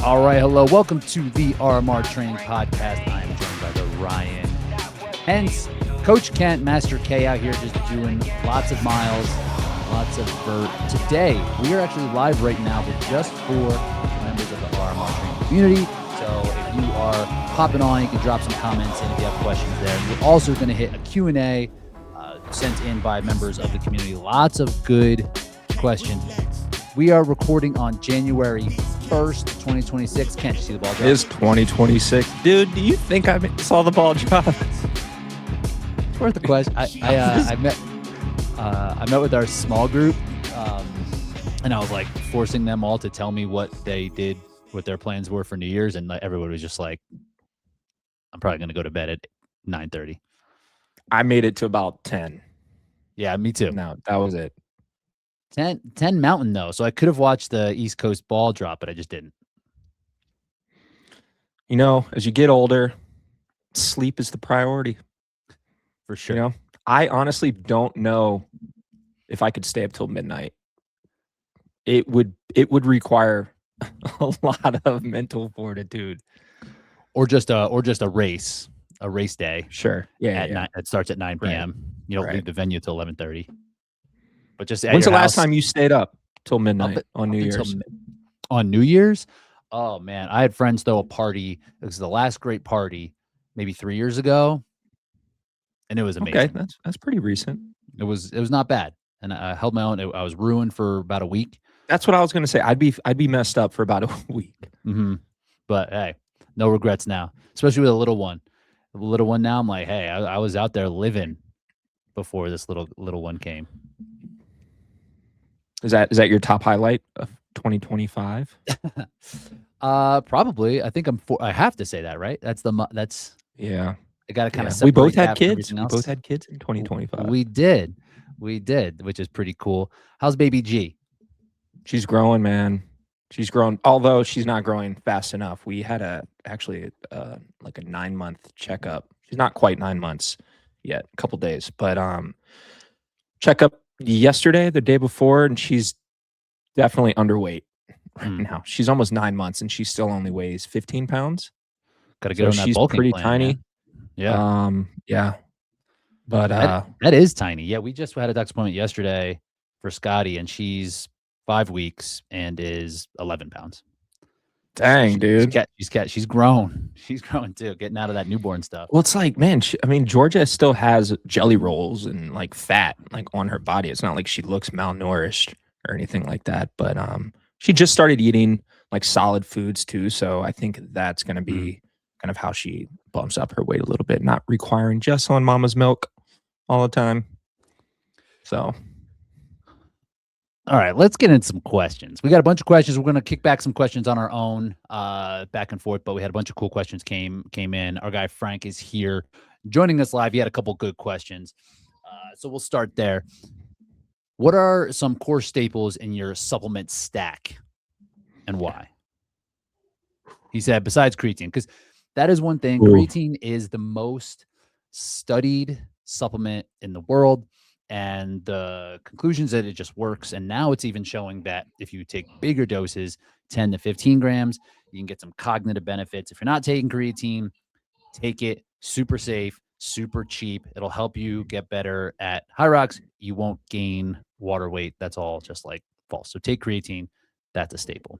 All right, hello. Welcome to the RMR Training Podcast. I am joined by the Ryan. Hence, Coach Kent, Master K out here just doing lots of miles, lots of vert. Today, we are actually live right now with just 4 members of the RMR Training community. So if you are hopping on, you can drop some comments in if you have questions there. We're also going to hit a Q&A sent in by members of the community. Lots of good questions. We are recording on January 1st, 2026. Can't you see the ball drop? It is 2026. Dude, do you think I saw the ball drop? It's worth a question. I met with our small group, and I was like forcing them all to tell me what they did, what their plans were for New Year's, and everybody was just like, I'm probably going to go to bed at 9:30. I made it to about 10. Yeah, me too. No, that was it. 10 Mountain, though, so I could have watched the East Coast ball drop, but I just didn't. You know, as you get older, sleep is the priority. For sure. You know, I honestly don't know if I could stay up till midnight. It would require a lot of mental fortitude. Or just a race day. Sure. Yeah. Night, it starts at 9 p.m. Right. You don't leave the venue till 11:30. But just when's the last time you stayed up till midnight on New Year's? On New Year's? Oh man, I had friends throw a party. It was the last great party, maybe 3 years ago, and it was amazing. Okay, that's pretty recent. It was not bad, and I held my own. I was ruined for about a week. That's what I was gonna say. I'd be messed up for about a week. Mm-hmm. But hey, no regrets now, especially with a little one. The little one now, I'm like, hey, I was out there living before this little one came. Is that your top highlight of 2025? Probably. I think I have to say that, right? That's yeah. I got to kind of. We both had kids. We both had kids in 2025. We did, which is pretty cool. How's baby G? She's growing, man. She's grown, although she's not growing fast enough. We had actually like a 9-month checkup. She's not quite 9 months yet, a couple days, but checkup yesterday, the day before, and she's definitely underweight right now. She's almost 9 months, and she still only weighs 15 pounds. Got to get on that she's bulking pretty plan, tiny. Man. Yeah. Yeah. But that is tiny. Yeah, we just had a doctor's appointment yesterday for Scotty, and she's 5 weeks and is 11 pounds. Dang, dude. She's grown. She's growing too, getting out of that newborn stuff. Well, it's like, man, Georgia still has jelly rolls and like fat like on her body. It's not like she looks malnourished or anything like that. But she just started eating like solid foods too. So I think that's going to be kind of how she bumps up her weight a little bit, not requiring just on mama's milk all the time. So. All right, let's get into some questions. We got a bunch of questions. We're going to kick back some questions on our own back and forth, but we had a bunch of cool questions came in. Our guy Frank is here joining us live. He had a couple good questions. So we'll start there. What are some core staples in your supplement stack and why? He said, besides creatine, because that is one thing. Ooh. Creatine is the most studied supplement in the world. And the conclusions that it just works. And now it's even showing that if you take bigger doses, 10 to 15 grams, you can get some cognitive benefits. If you're not taking creatine, take it. Super safe, super cheap. It'll help you get better at HYROX. You won't gain water weight. That's all just like false. So take creatine. That's a staple.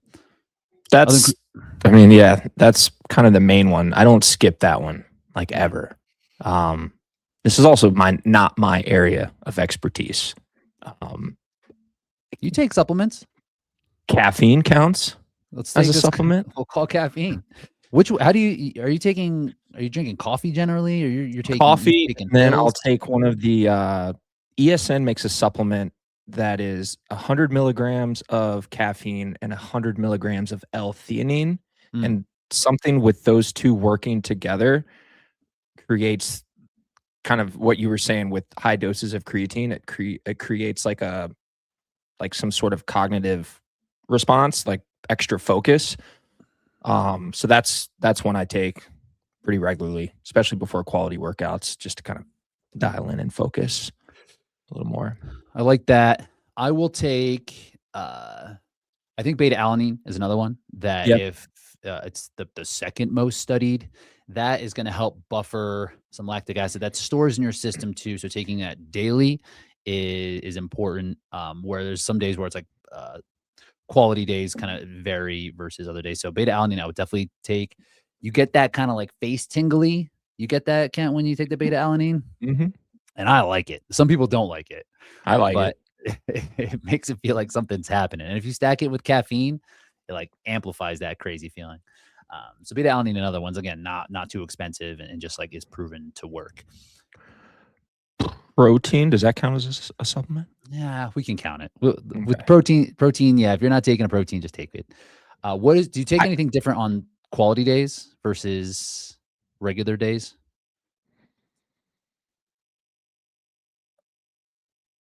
That's kind of the main one. I don't skip that one like ever. This is also not my area of expertise. You take supplements? Caffeine counts as a supplement? We'll call caffeine. Are you drinking coffee generally, or you're taking coffee? And then I'll take one of the ESN makes a supplement that is 100 milligrams of caffeine and 100 milligrams of L-theanine, and something with those two working together creates kind of what you were saying with high doses of creatine. It creates like some sort of cognitive response, like extra focus. So that's one I take pretty regularly, especially before quality workouts, just to kind of dial in and focus a little more. I like that. I will take, I think beta alanine is another one that it's the second most studied. That is going to help buffer some lactic acid that stores in your system too. So taking that daily is important. Where there's some days where it's like quality days kind of vary versus other days. So beta alanine, I would definitely take. You get that kind of like face tingly. You get that, Kent, when you take the beta alanine, and I like it. Some people don't like it. I like but it. it makes it feel like something's happening. And if you stack it with caffeine, it like amplifies that crazy feeling. So beta alanine and other ones, again, not too expensive and just like is proven to work. Protein, does that count as a supplement? Yeah, we can count it. With protein, yeah, if you're not taking a protein, just take it. Do you take anything different on quality days versus regular days?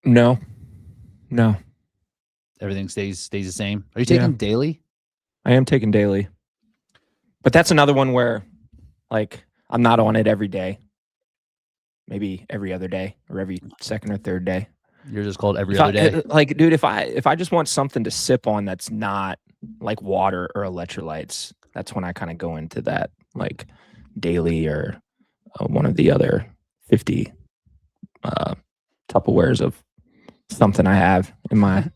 No. Everything stays the same. Are you taking daily? I am taking daily. But that's another one where like I'm not on it every day. Maybe every other day or every second or third day. You're just called every other day. Like, dude, if I just want something to sip on that's not like water or electrolytes, that's when I kind of go into that like daily or one of the other 50 Tupperwares of something I have in my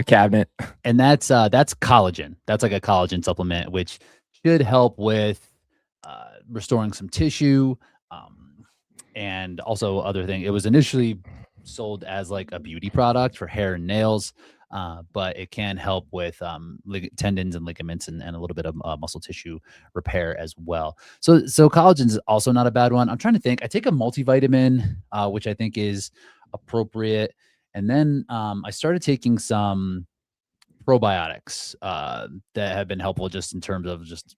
cabinet. And that's collagen. That's like a collagen supplement, which should help with restoring some tissue. And also other thing. It was initially sold as like a beauty product for hair and nails, but it can help with tendons and ligaments and a little bit of muscle tissue repair as well. So collagen is also not a bad one. I'm trying to think. I take a multivitamin, which I think is appropriate. And then I started taking some probiotics that have been helpful just in terms of just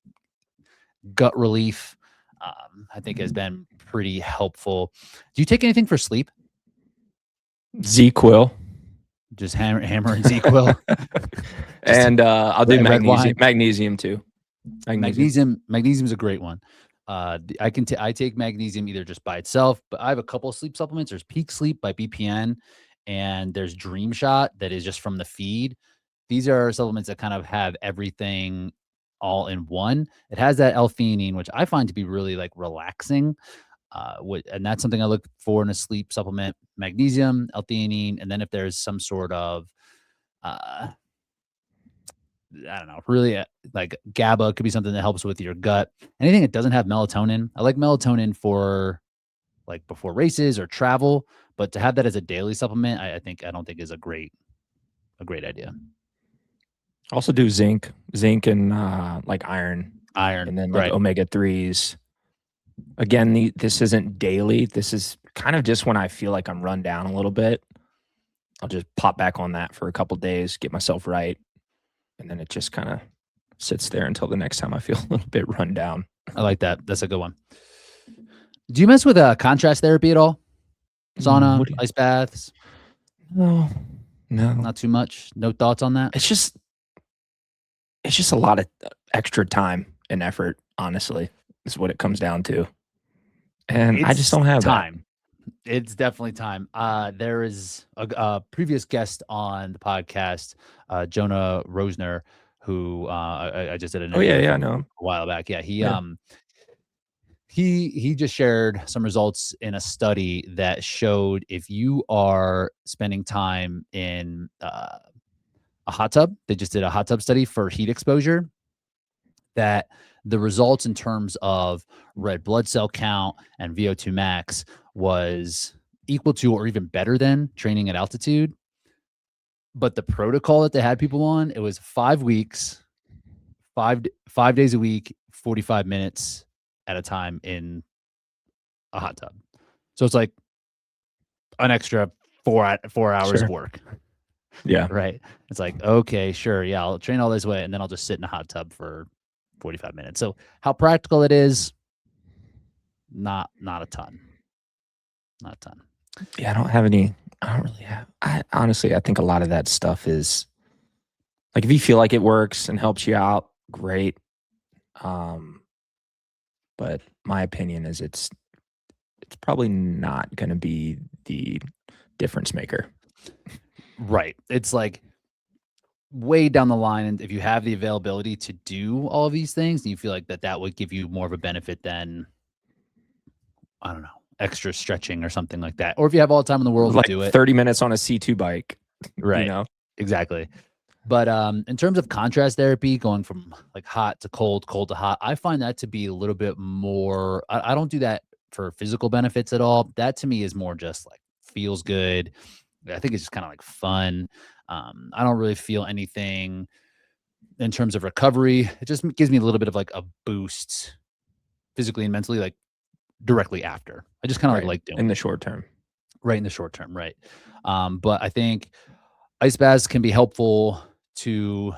gut relief. I think has been pretty helpful. Do you take anything for sleep? Z-Quil. Just hammer and Z-Quil. And I'll do magnesium too. Magnesium is a great one. I take magnesium either just by itself, but I have a couple of sleep supplements. There's Peak Sleep by BPN, and there's Dream Shot that is just from the feed. These are supplements that kind of have everything all in one. It has that L-theanine, which I find to be really like relaxing. And that's something I look for in a sleep supplement: magnesium, L-theanine, and then if there's some sort of, I don't know, really like GABA could be something that helps with your gut. Anything that doesn't have melatonin. I like melatonin for like before races or travel, but to have that as a daily supplement, I don't think is a great idea. Also do zinc and like iron, and then like omega-3s. Again, this isn't daily. This is kind of just when I feel like I'm run down a little bit. I'll just pop back on that for a couple days, get myself right, and then it just kind of sits there until the next time I feel a little bit run down. I like that. That's a good one. Do you mess with contrast therapy at all? Sauna, ice baths? No, not too much. No thoughts on that? It's just a lot of extra time and effort, honestly, is what it comes down to. And I just don't have time. It's definitely time. There is a previous guest on the podcast, Jonah Rosner, who I just did an interview I know him a while back. Yeah, he just shared some results in a study that showed if you are spending time in a hot tub, they just did a hot tub study for heat exposure, that the results in terms of red blood cell count and VO2 max was equal to or even better than training at altitude. But the protocol that they had people on, it was 5 weeks, 5 days a week, 45 minutes at a time in a hot tub. So it's like an extra 4 hours of work. Yeah. Right. It's like, okay, sure. Yeah, I'll train all this way and then I'll just sit in a hot tub for 45 minutes. So how practical it is, not a ton. Not a ton. Yeah, I don't really have. I think a lot of that stuff is like, if you feel like it works and helps you out, great. But my opinion is it's probably not going to be the difference maker. Right. It's like way down the line, and if you have the availability to do all of these things, and you feel like that would give you more of a benefit than, I don't know, extra stretching or something like that. Or if you have all the time in the world like to do it. 30 minutes on a C2 bike. Right. You know? Exactly. But in terms of contrast therapy, going from like hot to cold, cold to hot, I find that to be a little bit more, I don't do that for physical benefits at all. That to me is more just like feels good. I think it's just kind of like fun. I don't really feel anything in terms of recovery. It just gives me a little bit of like a boost physically and mentally, like directly after. I just kind of like doing in the short term. Right, in the short term, right. But I think ice baths can be helpful to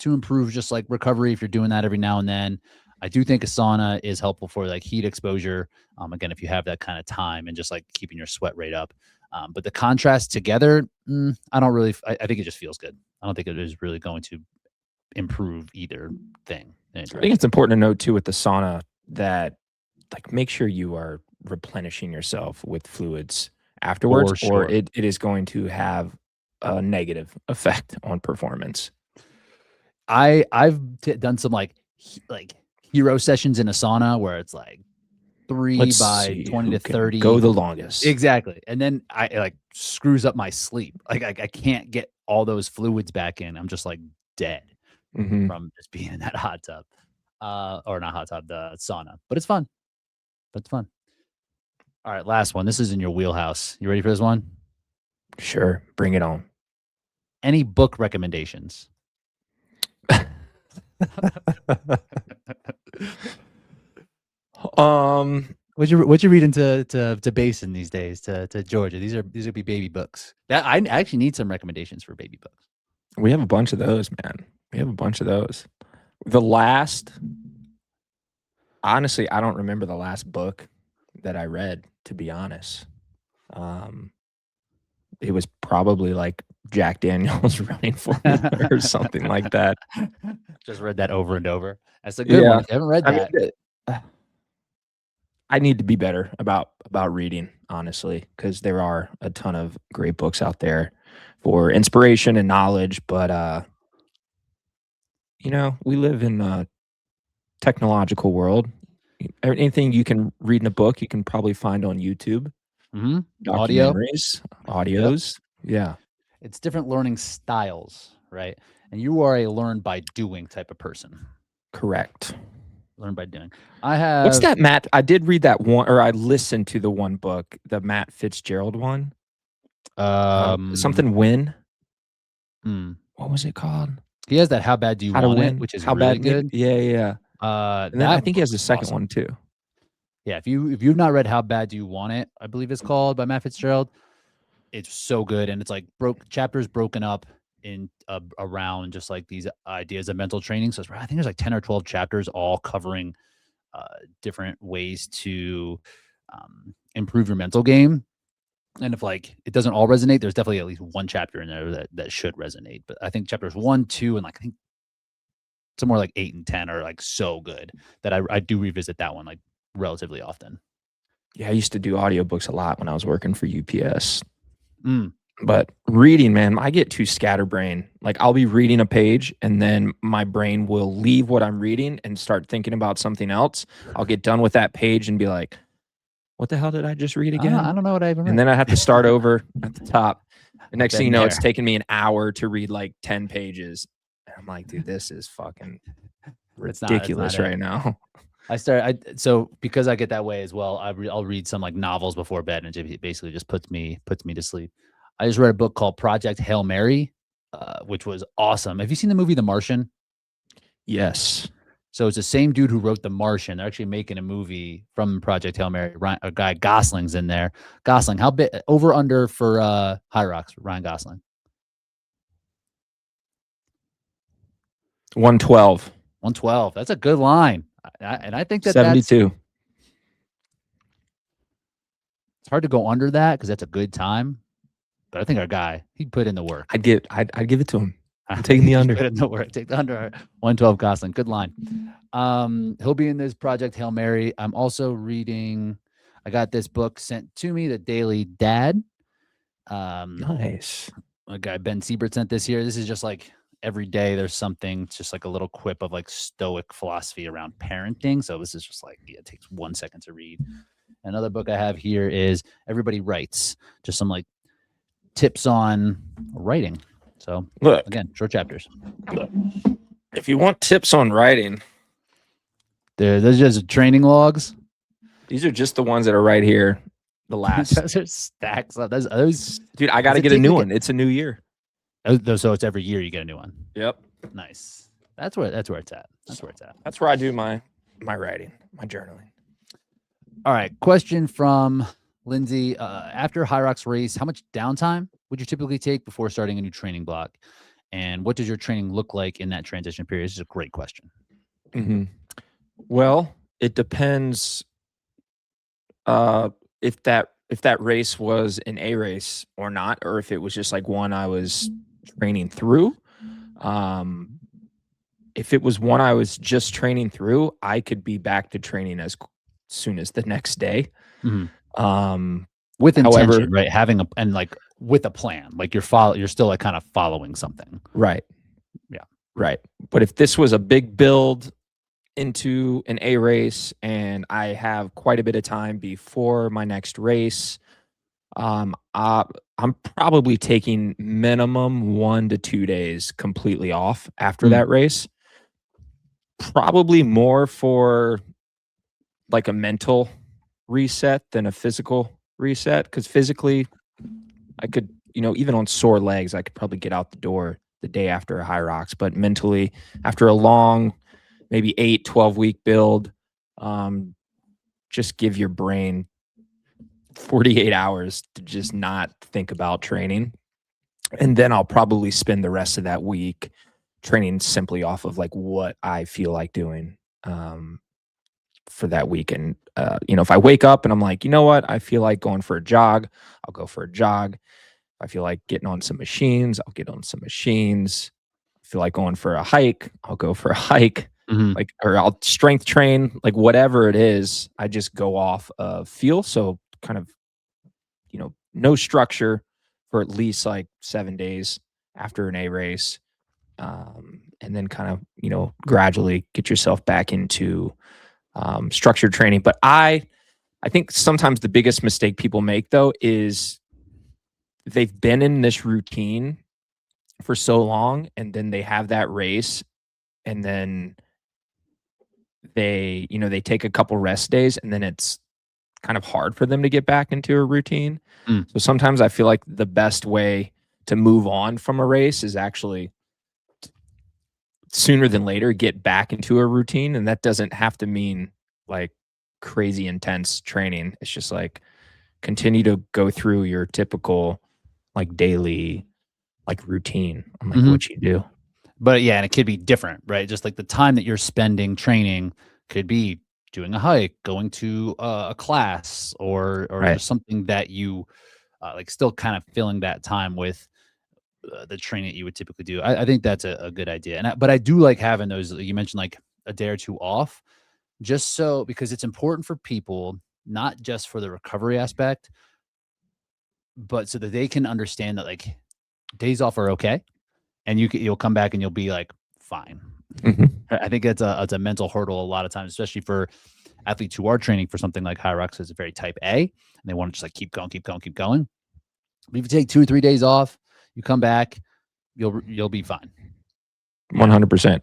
improve just like recovery if you're doing that every now and then. I do think a sauna is helpful for like heat exposure. Again, if you have that kind of time and just like keeping your sweat rate up. But the contrast together, I don't really, I think it just feels good. I don't think it is really going to improve either thing. I think it's important to note too with the sauna that like make sure you are replenishing yourself with fluids afterwards, or it is going to have a negative effect on performance. I've done some like hero sessions in a sauna where it's like 3 by 20 to 30. Go the longest. Exactly. And then I like screws up my sleep. Like I can't get all those fluids back in. I'm just like dead from just being in that hot tub. Or not hot tub, the sauna. But it's fun. All right, last one. This is in your wheelhouse. You ready for this one? Sure. Bring it on. Any book recommendations? What you reading to Basin these days, to Georgia? These would be baby books. That I actually need some recommendations for baby books. We have a bunch of those, man. Honestly, I don't remember the last book that I read, to be honest. It was probably like Jack Daniel's Running Formula or something like that. Just read that over and over. That's a good one. If you haven't read that. I need to be better about reading, honestly, because there are a ton of great books out there for inspiration and knowledge. But, we live in a technological world. Anything you can read in a book, you can probably find on YouTube. Documentaries, audios. Yep. Yeah. It's different learning styles, right? And you are a learn by doing type of person. Correct. Learn by doing. What's that, Matt? I did read that one, or I listened to the one book, the Matt Fitzgerald one. Something Win. What was it called? He has that How Bad Do You Want It, which is really good. Yeah. And then I think he has the second one too. Yeah, if you've not read How Bad Do You Want It, I believe it's called, by Matt Fitzgerald, it's so good, and it's like chapters broken up in around just like these ideas of mental training. So I think there's like 10 or 12 chapters all covering different ways to improve your mental game. And if like it doesn't all resonate, there's definitely at least one chapter in there that should resonate. But I think chapters 1, 2, and like I think somewhere like 8 and 10 are like so good that I do revisit that one like relatively often. Yeah, I used to do audiobooks a lot when I was working for UPS. But reading, man, I get too scatterbrained. Like I'll be reading a page and then my brain will leave what I'm reading and start thinking about something else. I'll get done with that page and be like, what the hell did I just read again? I don't know what I even read. And then I have to start over at the top. The next thing you know, it's taking me an hour to read like 10 pages. And I'm like, dude, this is fucking ridiculous right now. So because I get that way as well, I'll read some like novels before bed, and it basically just puts me to sleep. I just read a book called Project Hail Mary, which was awesome. Have you seen the movie The Martian? Yes. So it's the same dude who wrote The Martian. They're actually making a movie from Project Hail Mary. A guy Gosling's in there. Gosling, how big over under for HYROX, Ryan Gosling? 112. 112. That's a good line. And I think that 72. It's hard to go under that because that's a good time. But I think our guy, he'd put in the work. I'd give it to him. I'm taking the under. Put in the work. Take the under. 112 Gosling. Good line. He'll be in this Project Hail Mary. I'm also reading. I got this book sent to me, The Daily Dad. Nice. a guy Ben Siebert sent this here. This is just like every day there's something. It's just like a little quip of like stoic philosophy around parenting. So this is just like, it takes 1 second to read. Another book I have here is Everybody Writes, just some like tips on writing. So Look, again, short chapters. Look, if you want tips on writing, those are just training logs. These are just the ones that are right here. The last. Those are stacks of those. Dude, I got to get a new one. It's a new year. So it's every year you get a new one. Yep. Nice. That's where it's at. That's where I do my writing, my journaling. All right. Question from Lindsay. After HYROX race, how much downtime would you typically take before starting a new training block? And what does your training look like in that transition period? This is a great question. Mm-hmm. Well, it depends if that race was an A race or not, or if it was just like one I was training through. If it was one I was just training through, I could be back to training as soon as the next day. Mm-hmm. With intention, however, right? Having with a plan, like you're still like kind of following something. Right. Yeah. Right. But if this was a big build into an A race and I have quite a bit of time before my next race, I'm probably taking minimum 1 to 2 days completely off after that race. Probably more for like a mental reset than a physical reset, because physically I could, even on sore legs, I could probably get out the door the day after a HYROX, but mentally after a long, maybe 8-12 week build, just give your brain 48 hours to just not think about training. And then I'll probably spend the rest of that week training simply off of like what I feel like doing for that week. And, if I wake up and I'm like, you know what, I feel like going for a jog, I'll go for a jog. If I feel like getting on some machines, I'll get on some machines. I feel like going for a hike, I'll go for a hike. Mm-hmm. Or I'll strength train, like whatever it is, I just go off of feel. So kind of, no structure for at least like 7 days after an A race. And then kind of, gradually get yourself back into structured training. But I think sometimes the biggest mistake people make though is they've been in this routine for so long, and then they have that race, and then they take a couple rest days, and then it's kind of hard for them to get back into a routine. So sometimes I feel like the best way to move on from a race is actually sooner than later get back into a routine. And that doesn't have to mean like crazy intense training. It's just like continue to go through your typical like daily like routine on like what you do. But yeah, and it could be different, right? Just like the time that you're spending training could be doing a hike, going to a class, or just something that you like still kind of filling that time with the training that you would typically do. I think that's a good idea. But I do like having those, you mentioned like a day or two off, just so, because it's important for people, not just for the recovery aspect, but so that they can understand that like days off are okay. And you'll come back and you'll be like, fine. I think it's a mental hurdle a lot of times, especially for athletes who are training for something like HYROX is a very type A, and they want to just like keep going. But if you take 2 or 3 days off, you come back, you'll be fine. 100%.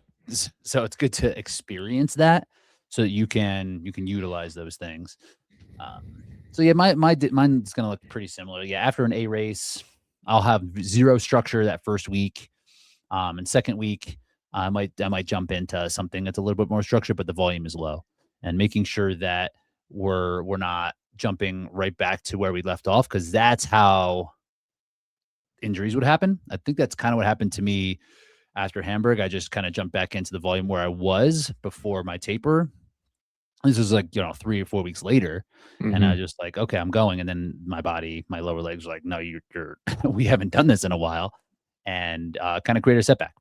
So it's good to experience that so that you can utilize those things. So yeah, mine's gonna look pretty similar. Yeah, after an A race, I'll have zero structure that first week. And second week, I might jump into something that's a little bit more structured, but the volume is low, and making sure that we're not jumping right back to where we left off, because that's how injuries would happen. I think that's kind of what happened to me after Hamburg. I just kind of jumped back into the volume where I was before my taper. This was like 3 or 4 weeks later, and I was just like, okay, I'm going, and then my lower legs were like, no, you're we haven't done this in a while. And kind of create a setback.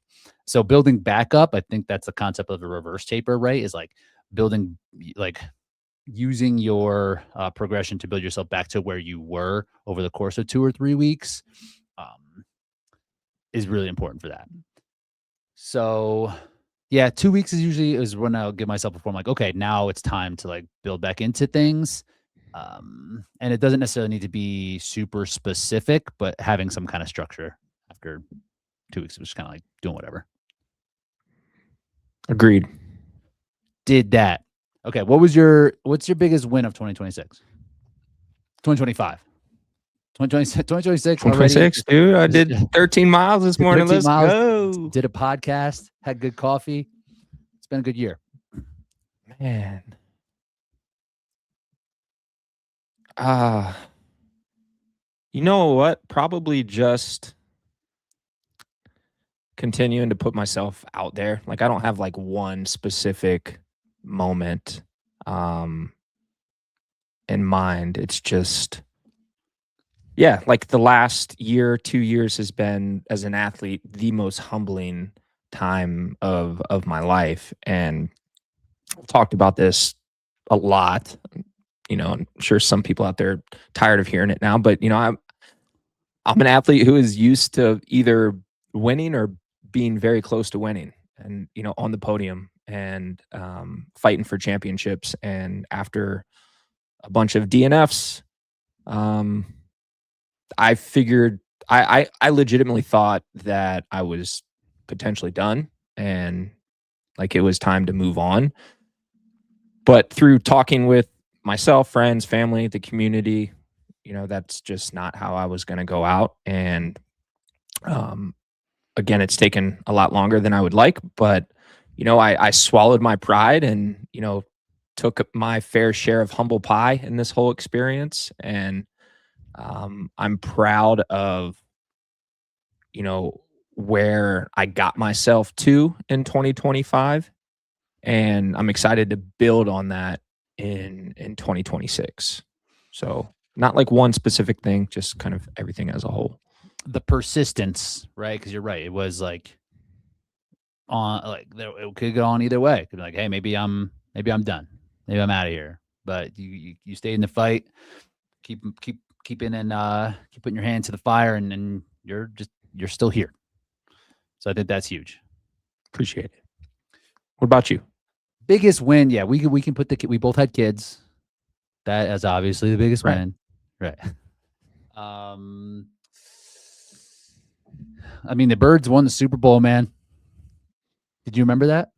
So building back up, I think that's the concept of a reverse taper, right? Is like building, like using your progression to build yourself back to where you were over the course of 2 or 3 weeks. is really important for that. So yeah, 2 weeks is when I'll give myself before I'm like, okay, now it's time to like build back into things. And it doesn't necessarily need to be super specific, but having some kind of structure after 2 weeks, it was kind of like doing whatever. Agreed. Did that. Okay. What's your biggest win of 2026? 2025. 2026 2026, dude. I did 13 miles this morning. Let's go. Did a podcast, had good coffee. It's been a good year. Man. You know what? Probably just continuing to put myself out there. Like, I don't have like one specific moment in mind. It's just, yeah, like the last year, 2 years has been, as an athlete, the most humbling time of my life. And I've talked about this a lot. You know, I'm sure some people out there are tired of hearing it now, but you know, I'm an athlete who is used to either winning or being very close to winning, and you know, on the podium and fighting for championships. And after a bunch of DNFs, I figured I legitimately thought that I was potentially done and like it was time to move on. But through talking with myself, friends, family, the community, you know, that's just not how I was going to go out. And again, it's taken a lot longer than I would like, but you know, I swallowed my pride and, you know, took my fair share of humble pie in this whole experience. And I'm proud of, you know, where I got myself to in 2025. And I'm excited to build on that in 2026. So not like one specific thing, just kind of everything as a whole. The persistence, right? Because you're right. It was like it could go on either way. It could be like, hey, maybe I'm done. Maybe I'm out of here. But you stayed in the fight. Keep putting your hand to the fire, and you're still here. So I think that's huge. Appreciate it. What about you? Biggest win? Yeah, we can put we both had kids. That is obviously the biggest win. Right. I mean, the Birds won the Super Bowl, man. Did you remember that?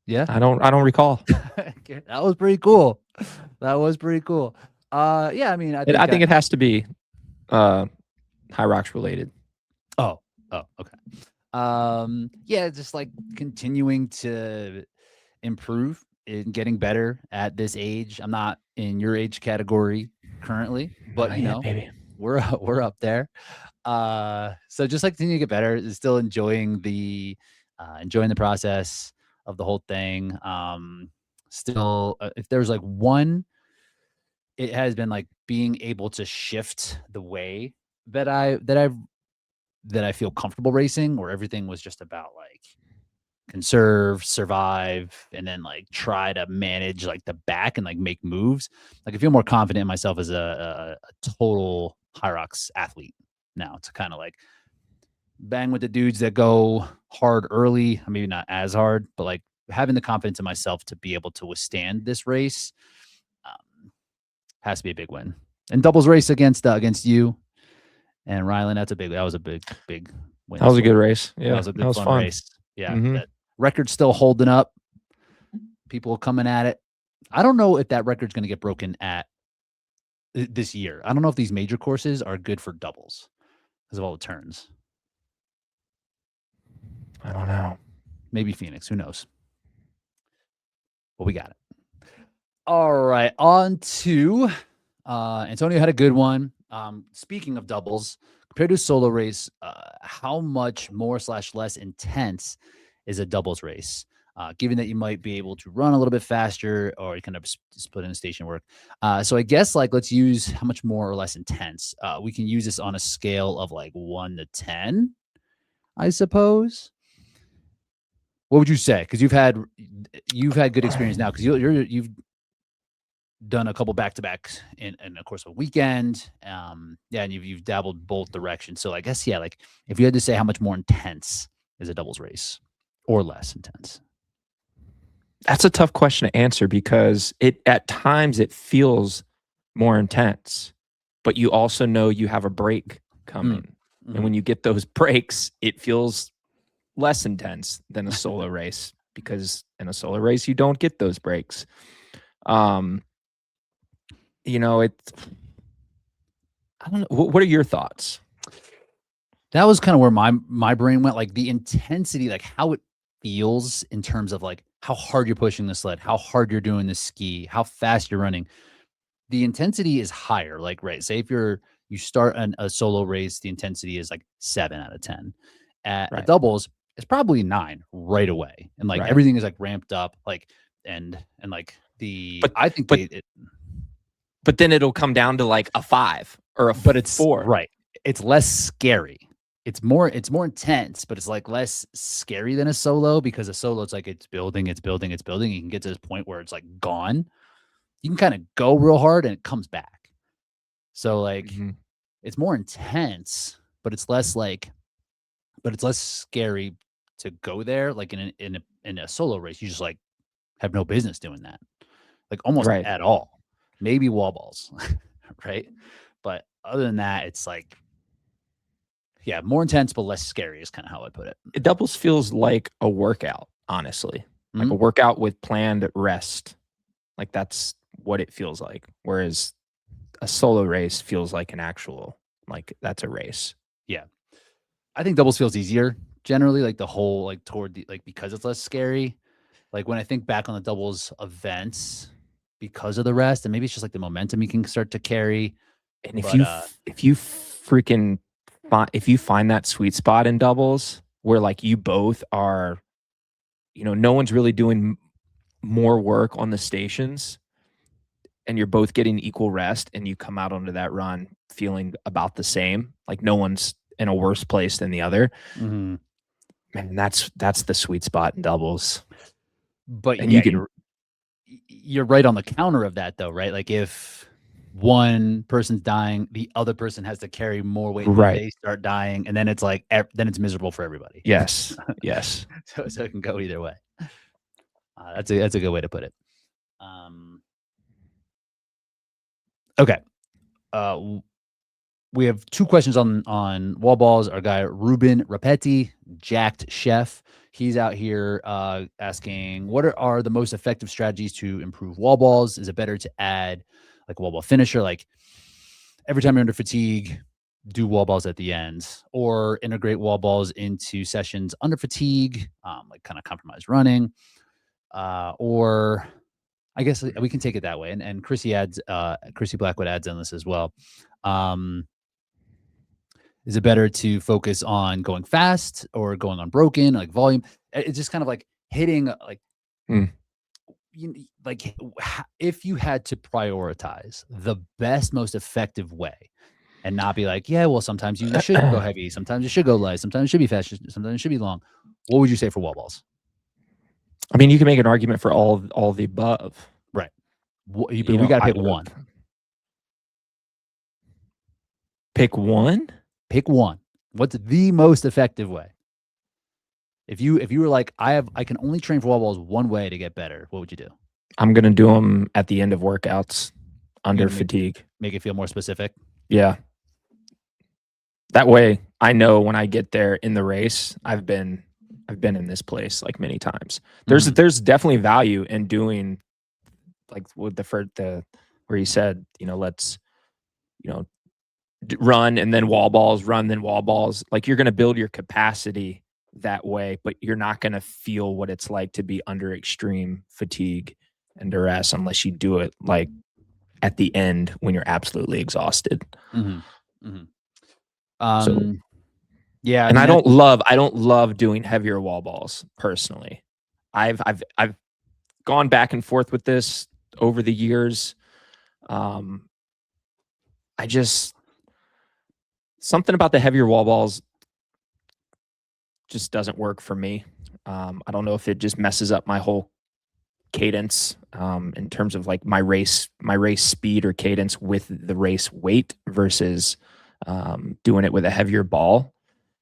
Yeah. I don't recall. That was pretty cool. Yeah, I mean, I think it has to be HYROX related. Oh, okay. Yeah, just like continuing to improve and getting better at this age. I'm not in your age category currently, but you know, baby, we're up there. So just like continue to get better, is still enjoying the process of the whole thing. Still, if there's like one, it has been like being able to shift the way that I feel comfortable racing, where everything was just about like conserve, survive, and then like try to manage like the back and like make moves. Like I feel more confident in myself as a total HYROX athlete now, to kind of like bang with the dudes that go hard early, maybe not as hard, but like having the confidence in myself to be able to withstand this race has to be a big win. And doubles race against you and Rylan, that was a big win. That was a good race. Yeah, that was a good fun race. Yeah, That record's still holding up. People coming at it. I don't know if that record's going to get broken at this year. I don't know if these major courses are good for doubles because of all the turns. I don't know. Maybe Phoenix. Who knows? But we got it. All right. On to Antonio had a good one. Speaking of doubles, compared to a solo race, how much more / less intense is a doubles race? Given that you might be able to run a little bit faster or you kind of split in station work. So I guess like, let's use how much more or less intense. We can use this on a scale of like 1 to 10, I suppose. What would you say? Because you've had good experience now. Because done a couple back-to-backs in of course a weekend. And you've dabbled both directions. So I guess, yeah, like if you had to say how much more intense is a doubles race or less intense? That's a tough question to answer because at times it feels more intense, but you also know you have a break coming. Mm-hmm. And when you get those breaks, it feels less intense than a solo race, because in a solo race you don't get those breaks. I don't know. What are your thoughts? That was kind of where my brain went, like the intensity, like how it feels in terms of like how hard you're pushing the sled, how hard you're doing the ski, how fast you're running. The intensity is higher. Like, right, say if you start a solo race, the intensity is like 7 out of 10. At a doubles, it's probably 9 right away, and like everything is like ramped up, like and like but then it'll come down to like a 5 or a 4. Right. It's less scary. It's more intense, but it's like less scary than a solo, because a solo, it's like it's building. You can get to this point where it's like gone. You can kind of go real hard and it comes back. So like it's more intense, but it's less scary to go there. Like in a solo race, you just like have no business doing that. Like almost at all. Maybe wall balls, right? But other than that, it's like, yeah, more intense but less scary is kind of how I put it. It doubles feels like a workout, honestly. Mm-hmm. Like a workout with planned rest. Like that's what it feels like. Whereas a solo race feels like an actual, like that's a race. Yeah. I think doubles feels easier generally, like the whole, like toward the, like, because it's less scary. Like when I think back on the doubles events, because of the rest, and maybe it's just like the momentum you can start to carry. And if you find that sweet spot in doubles where like you both are, no one's really doing more work on the stations and you're both getting equal rest, and you come out onto that run feeling about the same, like no one's in a worse place than the other. Mm-hmm. And that's the sweet spot in doubles. But and yeah, you're right on the counter of that though, right? Like if one person's dying, the other person has to carry more weight. Right. They start dying, and then it's like, then it's miserable for everybody. Yes. Yes. So it can go either way. That's a good way to put it. Okay. We have 2 questions on wall balls. Our guy Ruben Rapetti, Jacked Chef, he's out here asking, what are the most effective strategies to improve wall balls? Is it better to add like a wall ball finisher, like every time you're under fatigue, do wall balls at the end, or integrate wall balls into sessions under fatigue, like kind of compromise running, or I guess we can take it that way. And Chrissy Blackwood adds on this as well. Is it better to focus on going fast or going unbroken, like volume? It's just kind of like hitting like, like if you had to prioritize the best, most effective way, and not be like, yeah, well, sometimes you should go heavy, sometimes you should go light, sometimes it should be fast, sometimes it should be long. What would you say for wall balls? I mean, you can make an argument for all the above. Right. We got to pick one. Pick one? Pick one. What's the most effective way? If you were like, I can only train for wall balls one way to get better, what would you do? I'm going to do them at the end of workouts under fatigue. Make it feel more specific? Yeah. That way I know when I get there in the race, I've been in this place like many times. There's definitely value in doing like with where you said, let's, run and then wall balls, run, then wall balls. Like you're going to build your capacity that way, but you're not going to feel what it's like to be under extreme fatigue and duress unless you do it like at the end when you're absolutely exhausted. So, yeah. And I don't love doing heavier wall balls personally. I've gone back and forth with this over the years. Something about the heavier wall balls just doesn't work for me. I don't know if it just messes up my whole cadence in terms of like my race speed or cadence with the race weight versus doing it with a heavier ball.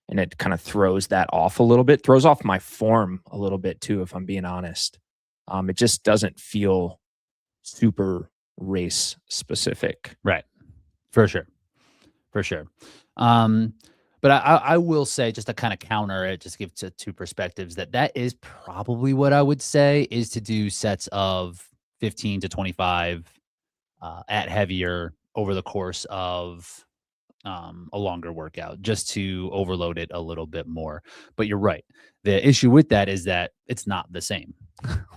And it kind of throws that off a little bit, throws off my form a little bit too, if I'm being honest. It just doesn't feel super race specific. Right. For sure. For sure. But I will say, just to kind of counter it, just give two perspectives, that is probably what I would say, is to do sets of 15 to 25 at heavier over the course of a longer workout, just to overload it a little bit more. But you're right. The issue with that is that it's not the same.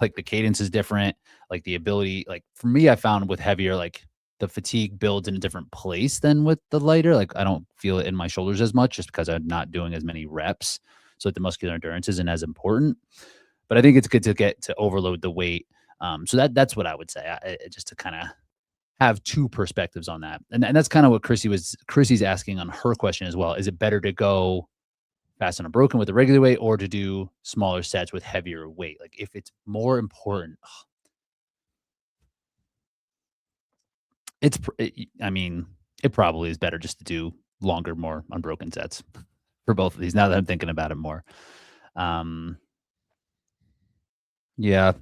Like the cadence is different. Like the ability, like for me, I found with heavier, like the fatigue builds in a different place than with the lighter. Like I don't feel it in my shoulders as much, just because I'm not doing as many reps. So like the muscular endurance isn't as important. But I think it's good to get to overload the weight. So that's what I would say, just to kind of have two perspectives on that. And that's kind of what Chrissy's asking on her question as well. Is it better to go fast and unbroken with the regular weight, or to do smaller sets with heavier weight? Like if it's more important, I mean, it probably is better just to do longer, more unbroken sets for both of these, now that I'm thinking about it more. Yeah.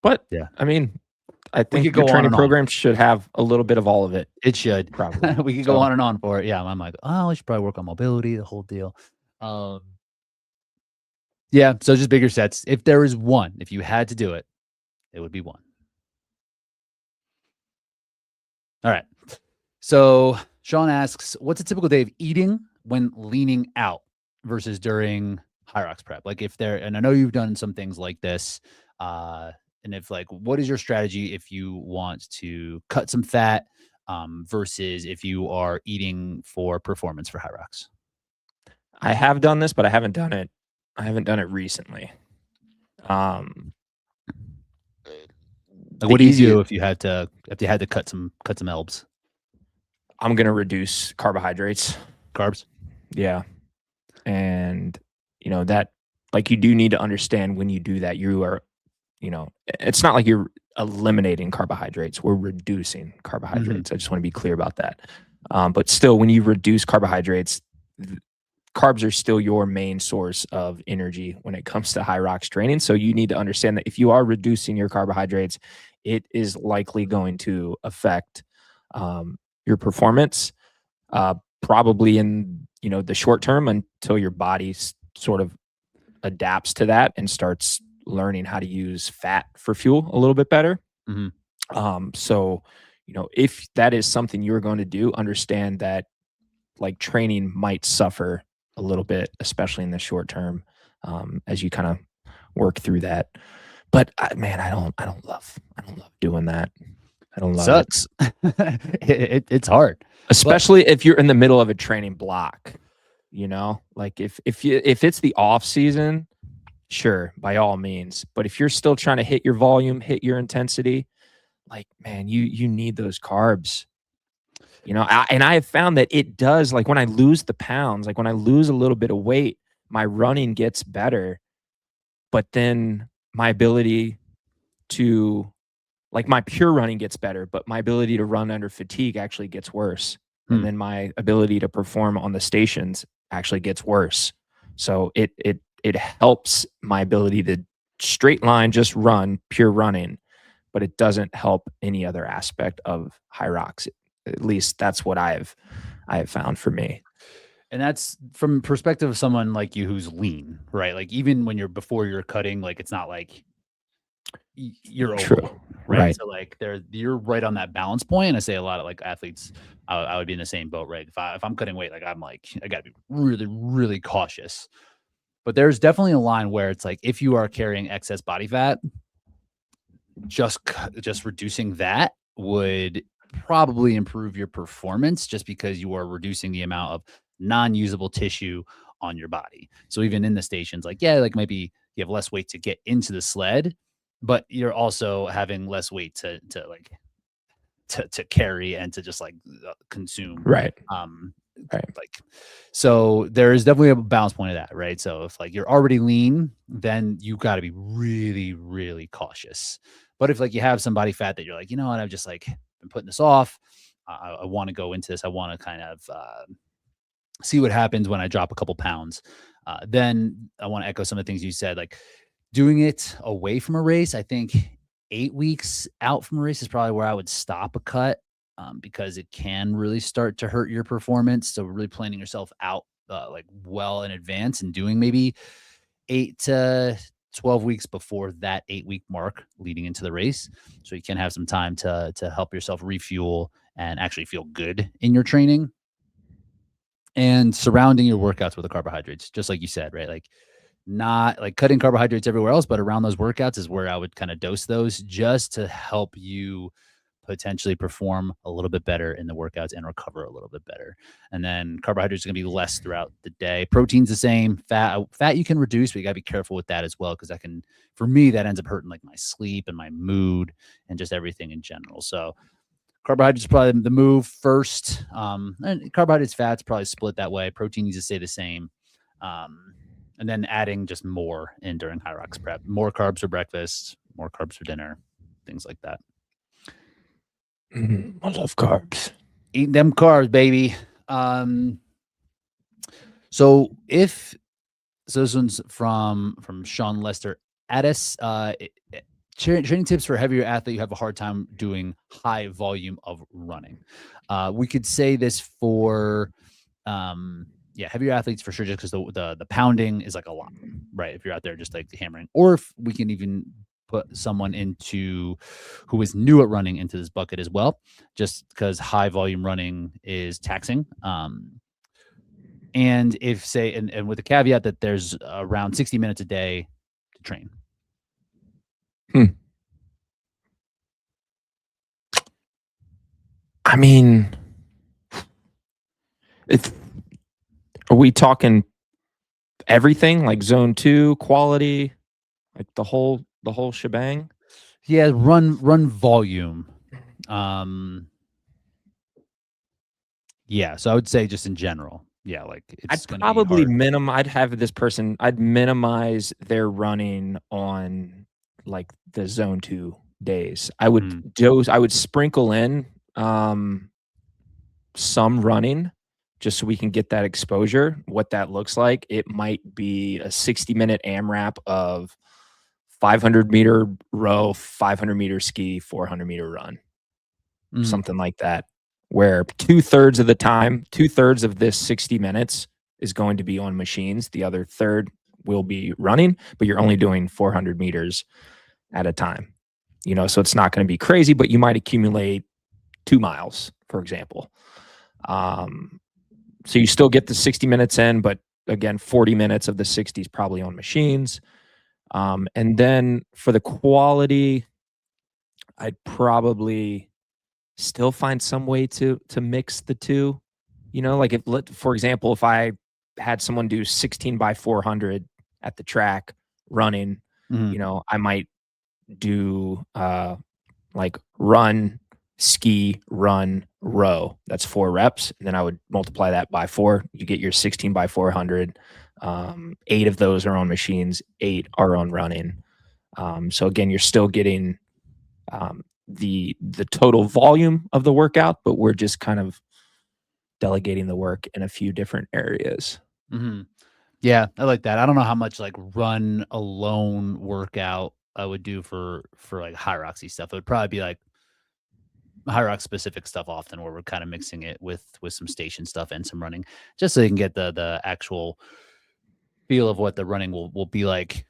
But yeah, I mean, I think could your go on training and on. program should have a little bit of all of it. It should. Probably. We could go on and on for it. Yeah, I'm like, oh, we should probably work on mobility, the whole deal. Yeah, so just bigger sets. If there is one, if you had to do it, it would be one. All right. So Sean asks, what's a typical day of eating when leaning out versus during HYROX prep? Like if there, and I know you've done some things like this, and if like, what is your strategy if you want to cut some fat versus if you are eating for performance for HYROX? I have done this, but I haven't done it. I haven't done it recently. Like what do you do if you had to cut some elbs? I'm gonna reduce carbohydrates. Carbs? Yeah. And you know that, like, you do need to understand when you do that, you are, you know, it's not like you're eliminating carbohydrates. We're reducing carbohydrates. I just want to be clear about that. But still, when you reduce carbohydrates, carbs are still your main source of energy when it comes to HYROX training. So you need to understand that if you are reducing your carbohydrates, it is likely going to affect your performance, probably in, you know, the short term, until your body sort of adapts to that and starts learning how to use fat for fuel a little bit better. So, you know, if that is something you're going to do, understand that like training might suffer a little bit, especially in the short term, as you kind of work through that. But man, I don't love doing that. I don't love Sucks. It's hard, especially if you're in the middle of a training block. You know, like if it's the off season, sure, by all means. But if you're still trying to hit your volume, hit your intensity, like, man, you need those carbs. You know, and I have found that it does, like when I lose the pounds, like when I lose a little bit of weight, my running gets better. But then my ability to, like, my pure running gets better, but my ability to run under fatigue actually gets worse. And then my ability to perform on the stations actually gets worse. So it helps my ability to straight line, just run, pure running, but it doesn't help any other aspect of HYROX. At least that's what I have found for me. And that's from perspective of someone like you who's lean, right? Like even when before you're cutting, like it's not like you're over, right? So like you're right on that balance point. And I say a lot of like athletes, I would be in the same boat, right? If I'm cutting weight, like I'm like, I gotta be really, really cautious. But there's definitely a line where it's like, if you are carrying excess body fat, just reducing that would probably improve your performance, just because you are reducing the amount of non-usable tissue on your body. So even in the stations, like, yeah, like maybe you have less weight to get into the sled, but you're also having less weight to carry and to just like consume. Right. Right. Like, so there is definitely a balance point of that, right? So if like you're already lean, then you got to be really, really cautious. But if like you have somebody fat that you're like, you know what, I've just like been putting this off. I want to go into this. I want to kind of see what happens when I drop a couple pounds. Then I want to echo some of the things you said, like doing it away from a race. I think 8 weeks out from a race is probably where I would stop a cut, because it can really start to hurt your performance. So really planning yourself out like well in advance and doing maybe 8 to 12 weeks before that 8-week mark leading into the race. So you can have some time to help yourself refuel and actually feel good in your training, and surrounding your workouts with the carbohydrates, just like you said, right? Like not like cutting carbohydrates everywhere else, but around those workouts is where I would kind of dose those just to help you potentially perform a little bit better in the workouts and recover a little bit better. And then carbohydrates are going to be less throughout the day. Protein's the same. Fat you can reduce, but you got to be careful with that as well, because that can, for me, that ends up hurting like my sleep and my mood and just everything in general. So carbohydrates probably the move first. And carbohydrates, fats probably split that way. Protein needs to stay the same. And then adding just more in during HYROX prep. More carbs for breakfast, more carbs for dinner, things like that. I love carbs. Eat them carbs, baby. So this one's from Sean Lester Addis. Training tips for a heavier athlete who have a hard time doing high volume of running. We could say this for heavier athletes for sure, just because the pounding is like a lot, right? If you're out there just like hammering, or if we can even put someone into who is new at running into this bucket as well, just because high volume running is taxing. And if say, and with the caveat that there's around 60 minutes a day to train. I mean, are we talking everything, like zone 2 quality, like the whole shebang? Yeah, run volume. Yeah, so I would say just in general. Yeah, like it's I'd probably I'd minimize their running on like the zone 2 days. I would sprinkle in some running just so we can get that exposure, what that looks like. It might be a 60-minute AMRAP of 500-meter row, 500-meter ski, 400-meter run, something like that, where 2/3 of the time, 2/3 of this 60 minutes is going to be on machines. The other third will be running, but you're only doing 400 meters at a time. So it's not going to be crazy, but you might accumulate 2 miles, for example. So you still get the 60 minutes in, but again, 40 minutes of the 60 is probably on machines. And then for the quality, I'd probably still find some way to mix the two. Like for example, if I had someone do 16 by 400 at the track running, I might do like run, ski, run, row. That's 4 reps. And then I would multiply that by 4. You get your 16 by 400. 8 of those are on machines, 8 are on running. So again, you're still getting the total volume of the workout, but we're just kind of delegating the work in a few different areas. Yeah, I like that. I don't know how much like run alone workout I would do for like HYROX stuff. It would probably be like HYROX specific stuff often, where we're kind of mixing it with some station stuff and some running, just so you can get the actual feel of what the running will be like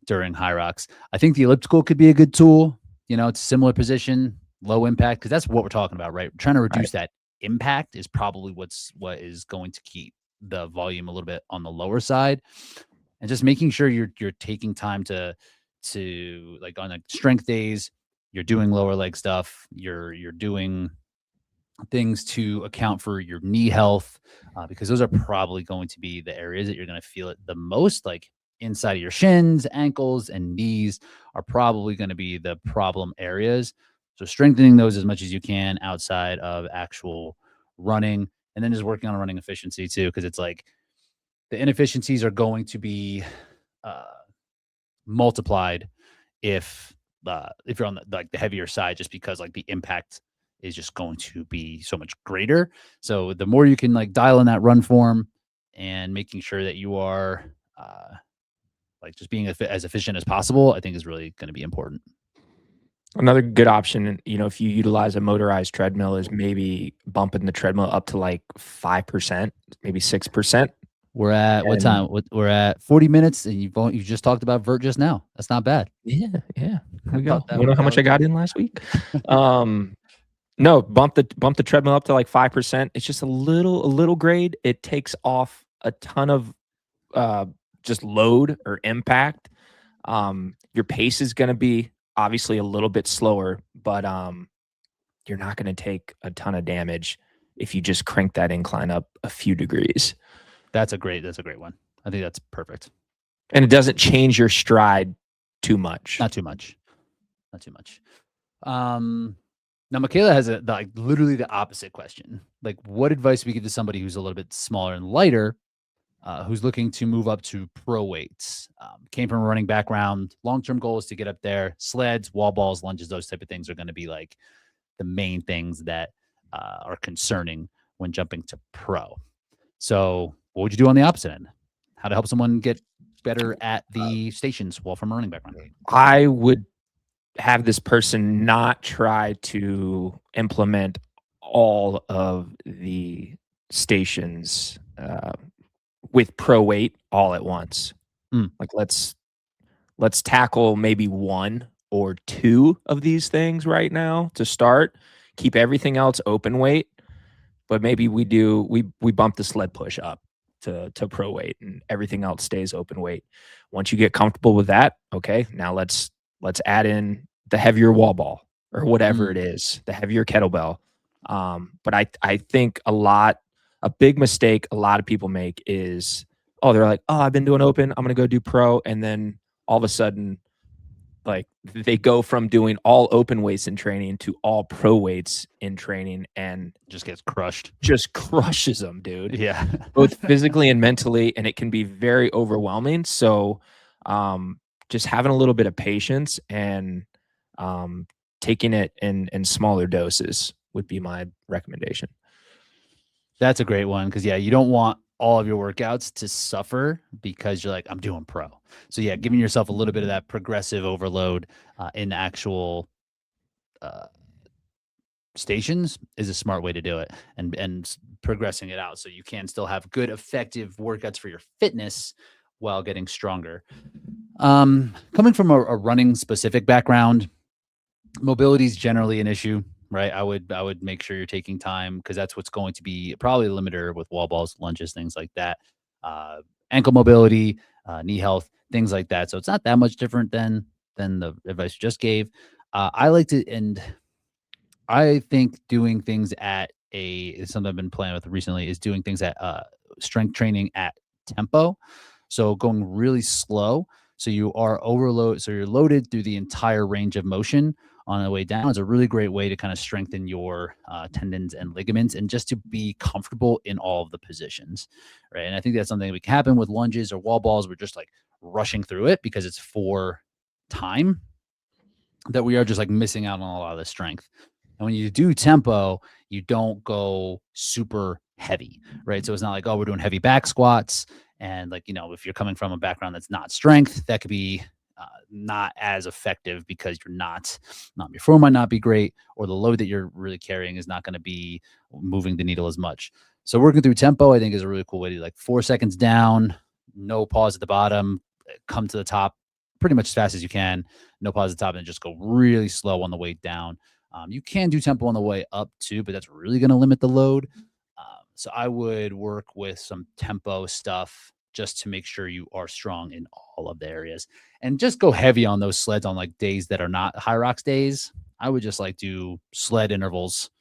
during HYROX. I think the elliptical could be a good tool. It's a similar position, low impact, because that's what we're talking about, right? We're trying to reduce that impact is probably what is going to keep the volume a little bit on the lower side, and just making sure you're taking time to like on like strength days, you're doing lower leg stuff, you're doing things to account for your knee health, because those are probably going to be the areas that you're going to feel it the most. Like inside of your shins, ankles, and knees are probably going to be the problem areas. So strengthening those as much as you can outside of actual running. and then just working on running efficiency too, because it's like the inefficiencies are going to be multiplied if you're on the heavier side, just because like the impact is just going to be so much greater. So the more you can like dial in that run form and making sure that you are like just being as efficient as possible, I think is really going to be important. Another good option, if you utilize a motorized treadmill, is maybe bumping the treadmill up to like 5%, maybe 6%. We're at what time? We're at 40 minutes, and you just talked about vert just now. That's not bad. Yeah. We go. You know how much I got in last week? No, bump the treadmill up to like 5%. It's just a little grade. It takes off a ton of just load or impact. Your pace is going to be obviously a little bit slower, but you're not going to take a ton of damage if you just crank that incline up a few degrees. That's a great one. I think that's perfect. And it doesn't change your stride too much. Not too much. Now Michaela has literally the opposite question. Like, what advice we give to somebody who's a little bit smaller and lighter, who's looking to move up to pro weights, came from a running background. Long-term goal is to get up there. Sleds, wall balls, lunges, those type of things are going to be like the main things that are concerning when jumping to pro. So what would you do on the opposite end? How to help someone get better at the stations while from a running background? I would have this person not try to implement all of the stations with pro weight all at once. Like let's tackle maybe 1 or 2 of these things right now to start. Keep everything else open weight, but maybe we bump the sled push up to pro weight and everything else stays open weight. Once you get comfortable with that, okay, now let's add in the heavier wall ball or whatever it is, the heavier kettlebell. But I think a big mistake a lot of people make is, they're like, I've been doing open, I'm going to go do pro. And then all of a sudden, like they go from doing all open weights in training to all pro weights in training and just gets crushed. Just crushes them, dude. Yeah. Both physically and mentally. And it can be very overwhelming. So just having a little bit of patience and taking it in smaller doses would be my recommendation. That's a great one. Cause you don't want all of your workouts to suffer because you're like, I'm doing pro. So giving yourself a little bit of that progressive overload in actual stations is a smart way to do it, and progressing it out so you can still have good, effective workouts for your fitness while getting stronger. Coming from a running specific background, mobility is generally an issue. Right. I would make sure you're taking time, because that's what's going to be probably a limiter with wall balls, lunges, things like that. Ankle mobility, knee health, things like that. So it's not that much different than the advice you just gave. I like to, and I think doing things at something I've been playing with recently is doing things at strength training at tempo. So going really slow. So you are overload. So you're loaded through the entire range of motion on the way down. Is a really great way to kind of strengthen your tendons and ligaments, and just to be comfortable in all of the positions, right? And I think that's something that can happen with lunges or wall balls. We're just like rushing through it because it's for time, that we are just like missing out on a lot of the strength. And when you do tempo, you don't go super heavy, right? So it's not like, we're doing heavy back squats. And like, if you're coming from a background that's not strength, that could be not as effective, because your form might not be great, or the load that you're really carrying is not going to be moving the needle as much. So working through tempo, I think, is a really cool way to do, like 4 seconds down, no pause at the bottom, come to the top pretty much as fast as you can, no pause at the top, and just go really slow on the way down. You can do tempo on the way up too, but that's really going to limit the load. So I would work with some tempo stuff just to make sure you are strong in all of the areas, and just go heavy on those sleds on like days that are not HYROX days. I would just like do sled intervals,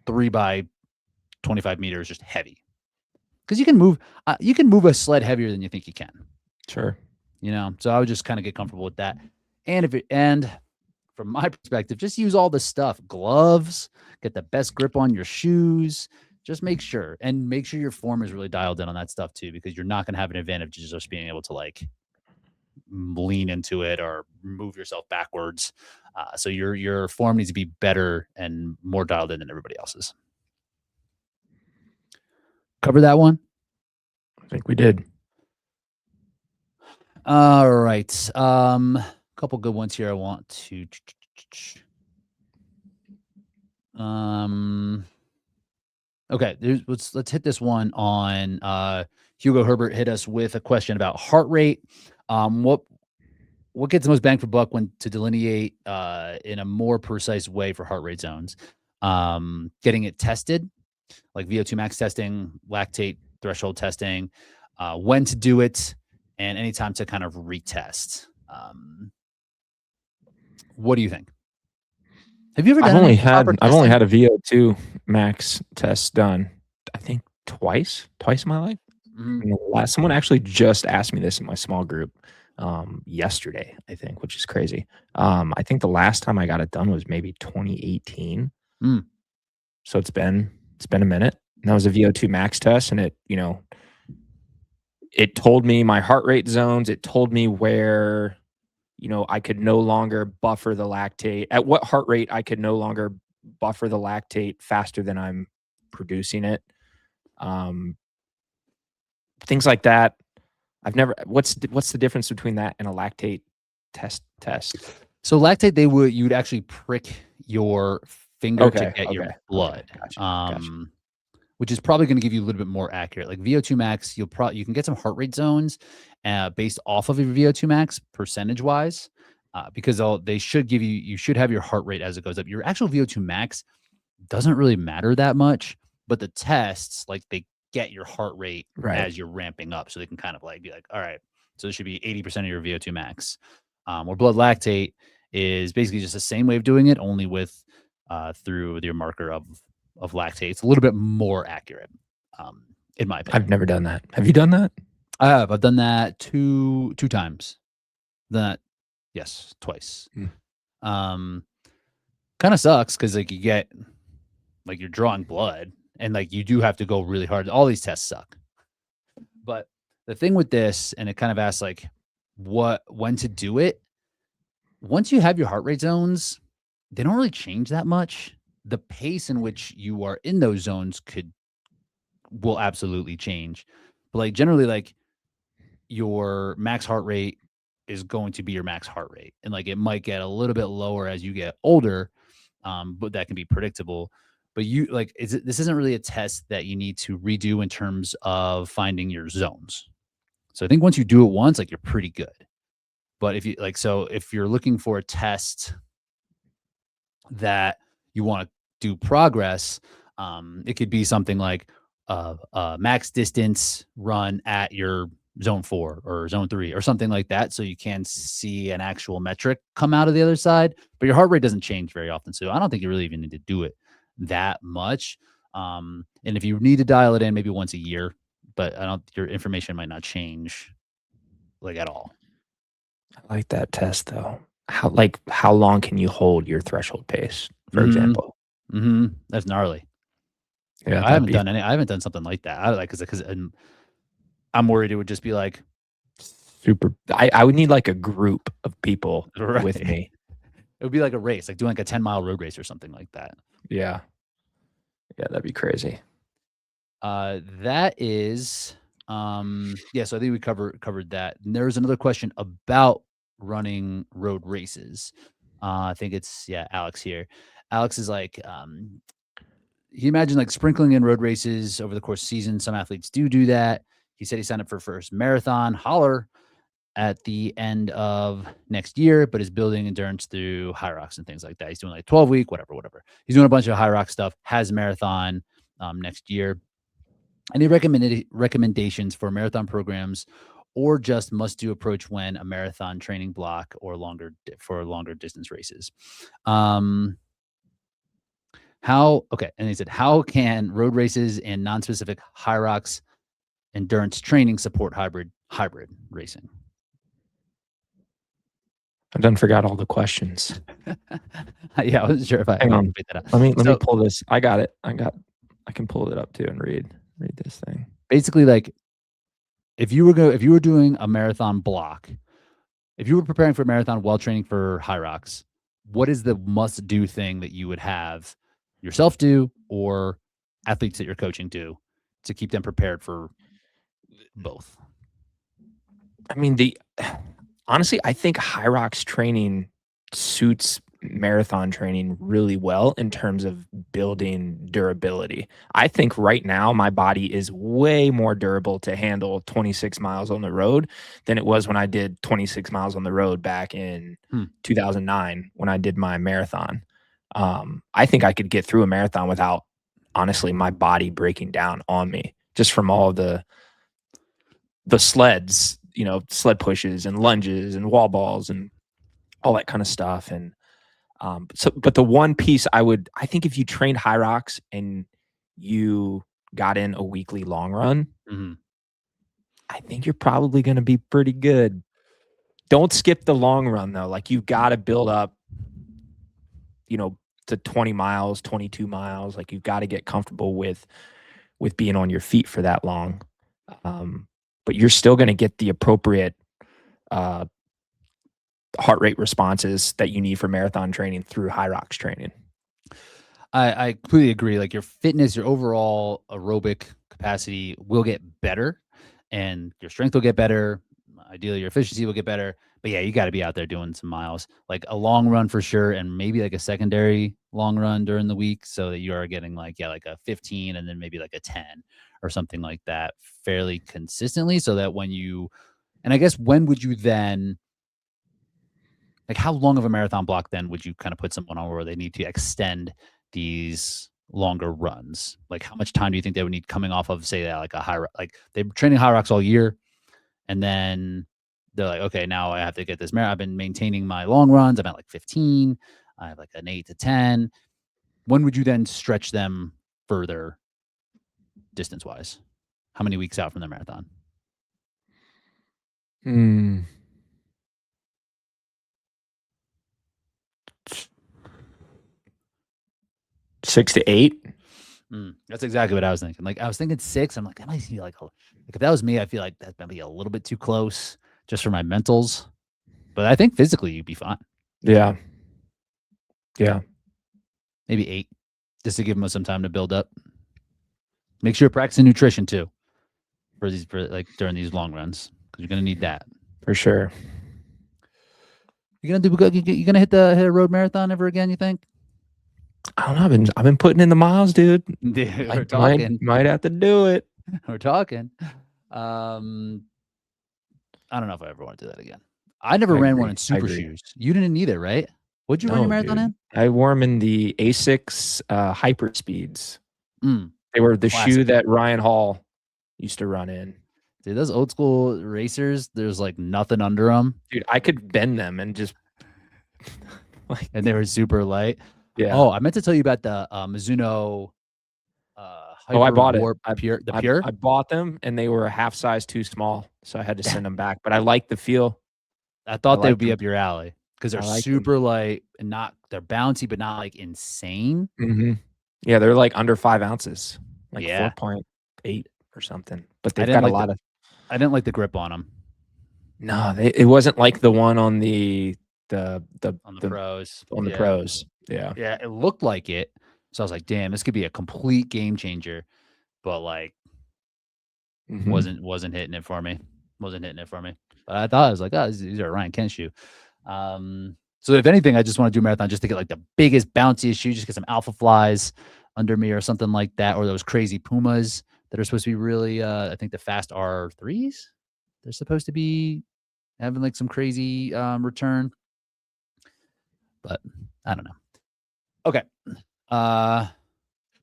3 by 25 meters, just heavy. Cause you can move a sled heavier than you think you can. Sure. So I would just kind of get comfortable with that. And from my perspective, just use all the stuff, gloves, get the best grip on your shoes, Just make sure your form is really dialed in on that stuff too, because you're not going to have an advantage of just being able to like lean into it or move yourself backwards. So your form needs to be better and more dialed in than everybody else's. Cover that one? I think we did. All right. Couple good ones here I want to okay, let's hit this one on Hugo Herbert hit us with a question about heart rate. What gets the most bang for buck when to delineate in a more precise way for heart rate zones? Getting it tested, like VO2 max testing, lactate threshold testing, when to do it, and any time to kind of retest. What do you think? Have you ever done? I've only had a VO2 max test done, I think twice in my life. Mm-hmm. Someone actually just asked me this in my small group yesterday, I think, which is crazy. I think the last time I got it done was maybe 2018. So it's been a minute. And that was a VO2 max test, and it told me my heart rate zones. It told me where, I could no longer buffer the lactate, at what heart rate I could no longer buffer the lactate faster than I'm producing it. Things like that. What's the difference between that and a lactate test? So lactate, you would actually prick your finger to get your blood. Gotcha. Which is probably going to give you a little bit more accurate. Like VO2 max, you can get some heart rate zones based off of your VO2 max percentage wise, because you should have your heart rate as it goes up. Your actual VO2 max doesn't really matter that much, but the tests, like, they get your heart rate as you're ramping up, so they can kind of like be like, all right, so this should be 80% of your VO2 max. Or blood lactate is basically just the same way of doing it, only with through your marker of lactate. It's a little bit more accurate, in my opinion. I've never done that. Have you done that? I have. I've done that two times. Yes, twice. Kind of sucks because like you get like you're drawing blood and like you do have to go really hard. All these tests suck. But the thing with this, and it kind of asks like when to do it. Once you have your heart rate zones, they don't really change that much. The pace in which you are in those zones will absolutely change. But like generally, like your max heart rate is going to be your max heart rate. And like it might get a little bit lower as you get older, but that can be predictable. But this isn't really a test that you need to redo in terms of finding your zones. So I think once you do it once, like you're pretty good. But if you're looking for a test that you want to do progress, it could be something like max distance run at your zone 4 or zone 3 or something like that, so you can see an actual metric come out of the other side. But your heart rate doesn't change very often, so I don't think you really even need to do it that much. And if you need to dial it in, maybe once a year, but your information might not change like at all. I like that test though. How long can you hold your threshold pace, for example? That's gnarly. Yeah, I haven't done something like that. Because I'm worried it would just be like super. I would need like a group of people with me. It would be like a race, like doing like a 10-mile road race or something like that. Yeah, that'd be crazy. That is, so I think we covered that. And there's another question about running road races. I think it's Alex here. Alex is like, he imagined like sprinkling in road races over the course of the season. Some athletes do that. He said he signed up for first marathon holler at the end of next year, but is building endurance through HYROX and things like that. He's doing like 12-week, whatever. He's doing a bunch of HYROX stuff, has marathon next year. Any recommendations for marathon programs or just must-do approach when a marathon training block or longer distance races? And he said, how can road races and non-specific HYROX endurance training support hybrid racing? I done forgot all the questions. I wasn't sure if I hang on. Let me pull this. I got it. I can pull it up too and read this thing. Basically, like if you were doing a marathon block, if you were preparing for a marathon while training for HYROX, what is the must-do thing that you would have yourself do or athletes that you're coaching do to keep them prepared for both? I mean, honestly, I think HYROX training suits marathon training really well in terms of building durability. I think right now my body is way more durable to handle 26 miles on the road than it was when I did 26 miles on the road back in 2009 when I did my marathon. I think I could get through a marathon without, honestly, my body breaking down on me just from all of the sleds, sled pushes and lunges and wall balls and all that kind of stuff. And but the one piece I think if you trained HYROX and you got in a weekly long run, I think you're probably going to be pretty good. Don't skip the long run though. Like you've got to build up, to 20 miles, 22 miles. Like you've got to get comfortable with being on your feet for that long. But you're still going to get the appropriate heart rate responses that you need for marathon training through HYROX training. I completely agree. Like your fitness, your overall aerobic capacity will get better and your strength will get better. Ideally, your efficiency will get better. But yeah, you got to be out there doing some miles, like a long run for sure. And maybe like a secondary long run during the week so that you are getting like a 15 and then maybe like a 10 or something like that fairly consistently. So that and I guess when would you then, like how long of a marathon block then would you kind of put someone on where they need to extend these longer runs? Like how much time do you think they would need coming off of, say, that like a HYROX, like they're training HYROX all year and then they're like, okay, now I have to get this marathon. I've been maintaining my long runs. I'm at like 15. I have like an 8 to 10. When would you then stretch them further distance wise? How many weeks out from the marathon? 6 to 8. That's exactly what I was thinking. Like I was thinking 6. I'm like, that might be like if that was me, I feel like that might be a little bit too close just for my mentals. But I think physically you'd be fine. Yeah. Maybe 8, just to give them some time to build up. Make sure you're practicing nutrition too for during these long runs because you're gonna need that for sure. You gonna hit a road marathon ever again? You think? I don't know. I've been putting in the miles, dude. We're talking. Might have to do it. We're talking. I don't know if I ever want to do that again. I never ran one in super shoes. You didn't either, right? What'd you run your marathon in? I wore them in the ASICS Hyper Speeds. They were the shoe that Ryan Hall used to run in. Dude, those old school racers, there's like nothing under them. Dude, I could bend them and just and they were super light. Yeah. Oh, I meant to tell you about the Mizuno I bought Warp it. Pure. I bought them and they were a half size too small, so I had to send them back. But I like the feel. I thought they would be up your alley because they're super light and they're bouncy, but not like insane. Yeah, they're like under 5 ounces, like 4.8 or something. But they've got a lot of. I didn't like the grip on them. No, it wasn't like the one on the pros. On the pros. Yeah. Yeah, it looked like it. So I was like, damn, this could be a complete game changer. But like wasn't hitting it for me. But I thought I was like, oh, these are a Ryan Kent shoe. So if anything, I just want to do a marathon just to get like the biggest, bounciest shoe, just get some Alpha Flies under me or something like that, or those crazy Pumas that are supposed to be really, I think the Fast R3s, they're supposed to be having like some crazy return. But I don't know. Okay.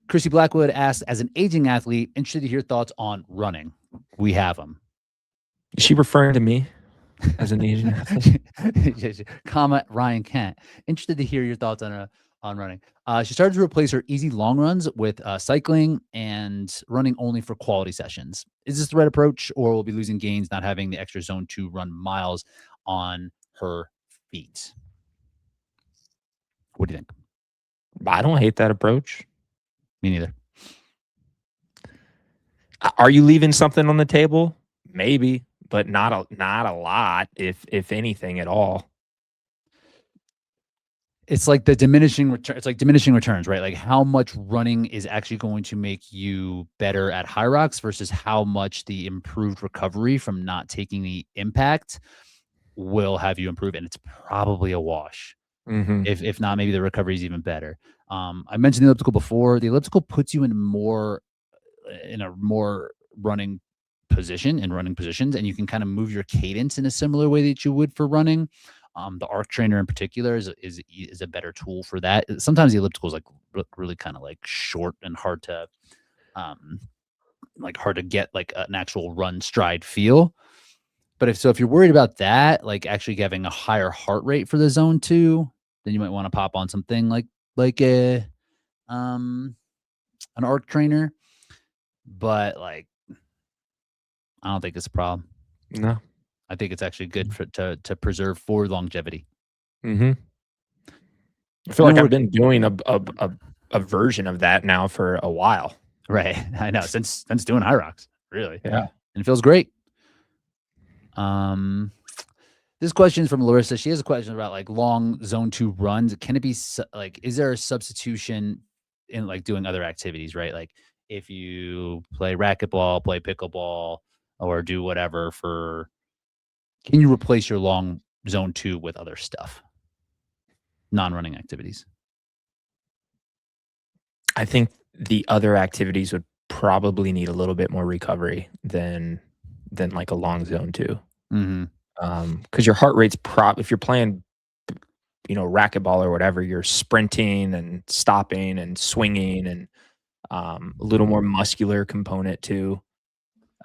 Chrissy Blackwood asks, as an aging athlete, interested to hear thoughts on running. We have them. Is she referring to me as an aging athlete? Comma Ryan Kent. Interested to hear your thoughts on running. She started to replace her easy long runs with cycling and running only for quality sessions. Is this the right approach, or will be losing gains not having the extra zone to run miles on her feet? What do you think? I don't hate that approach. Me neither. Are you leaving something on the table? Maybe, but not a lot, if anything at all. It's like the diminishing return. It's like diminishing returns, right? Like how much running is actually going to make you better at HYROX versus how much the improved recovery from not taking the impact will have you improve. And it's probably a wash. Mhm. If not, maybe the recovery is even better. I mentioned the elliptical before. The elliptical puts you in a more running running positions, and you can kind of move your cadence in a similar way that you would for running. The arc trainer in particular is a better tool for that. Sometimes the elliptical is like really kind of like short and hard to get like an actual run stride feel. But if you're worried about that, like actually having a higher heart rate for the zone 2, then you might want to pop on something like a an arc trainer. But like I don't think it's a problem. No. I think it's actually good to preserve for longevity. Mhm. I feel like I've been doing a version of that now for a while. Right. I know, since doing HYROX, really. Yeah. And it feels great. This question is from Larissa. She has a question about like long zone 2 runs. Can it be like, is there a substitution in like doing other activities, right? Like if you play racquetball, play pickleball, or do whatever can you replace your long zone 2 with other stuff? Non-running activities. I think the other activities would probably need a little bit more recovery than like a long zone 2. Mm-hmm. 'Cause your heart rate's if you're playing, racquetball or whatever, you're sprinting and stopping and swinging and, a little more muscular component too.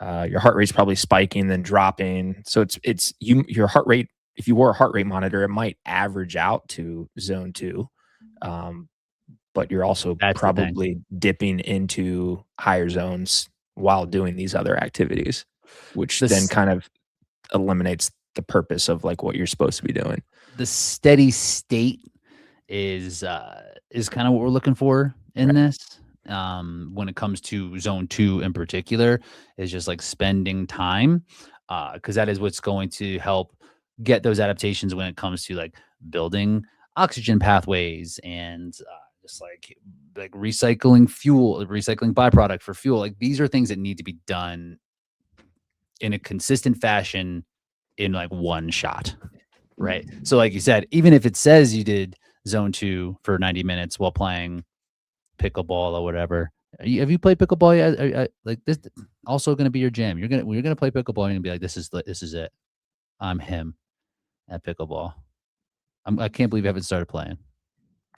Your heart rate's probably spiking, then dropping. So your heart rate, if you wore a heart rate monitor, it might average out to zone 2. But you're also That's the thing. probably dipping into higher zones while doing these other activities, which then kind of eliminates the purpose of like what you're supposed to be doing. The steady state is kind of what we're looking for in this. When it comes to zone 2 in particular, is just like spending time, because that is what's going to help get those adaptations when it comes to like building oxygen pathways and just like recycling fuel, recycling byproduct for fuel. Like these are things that need to be done in a consistent fashion in like one shot, right? So like you said, even if it says you did zone 2 for 90 minutes while playing pickleball or whatever. Have you played pickleball yet? Like this also going to be your jam. You're gonna play pickleball and be like, this is it. I'm him at pickleball. I can't believe you haven't started playing.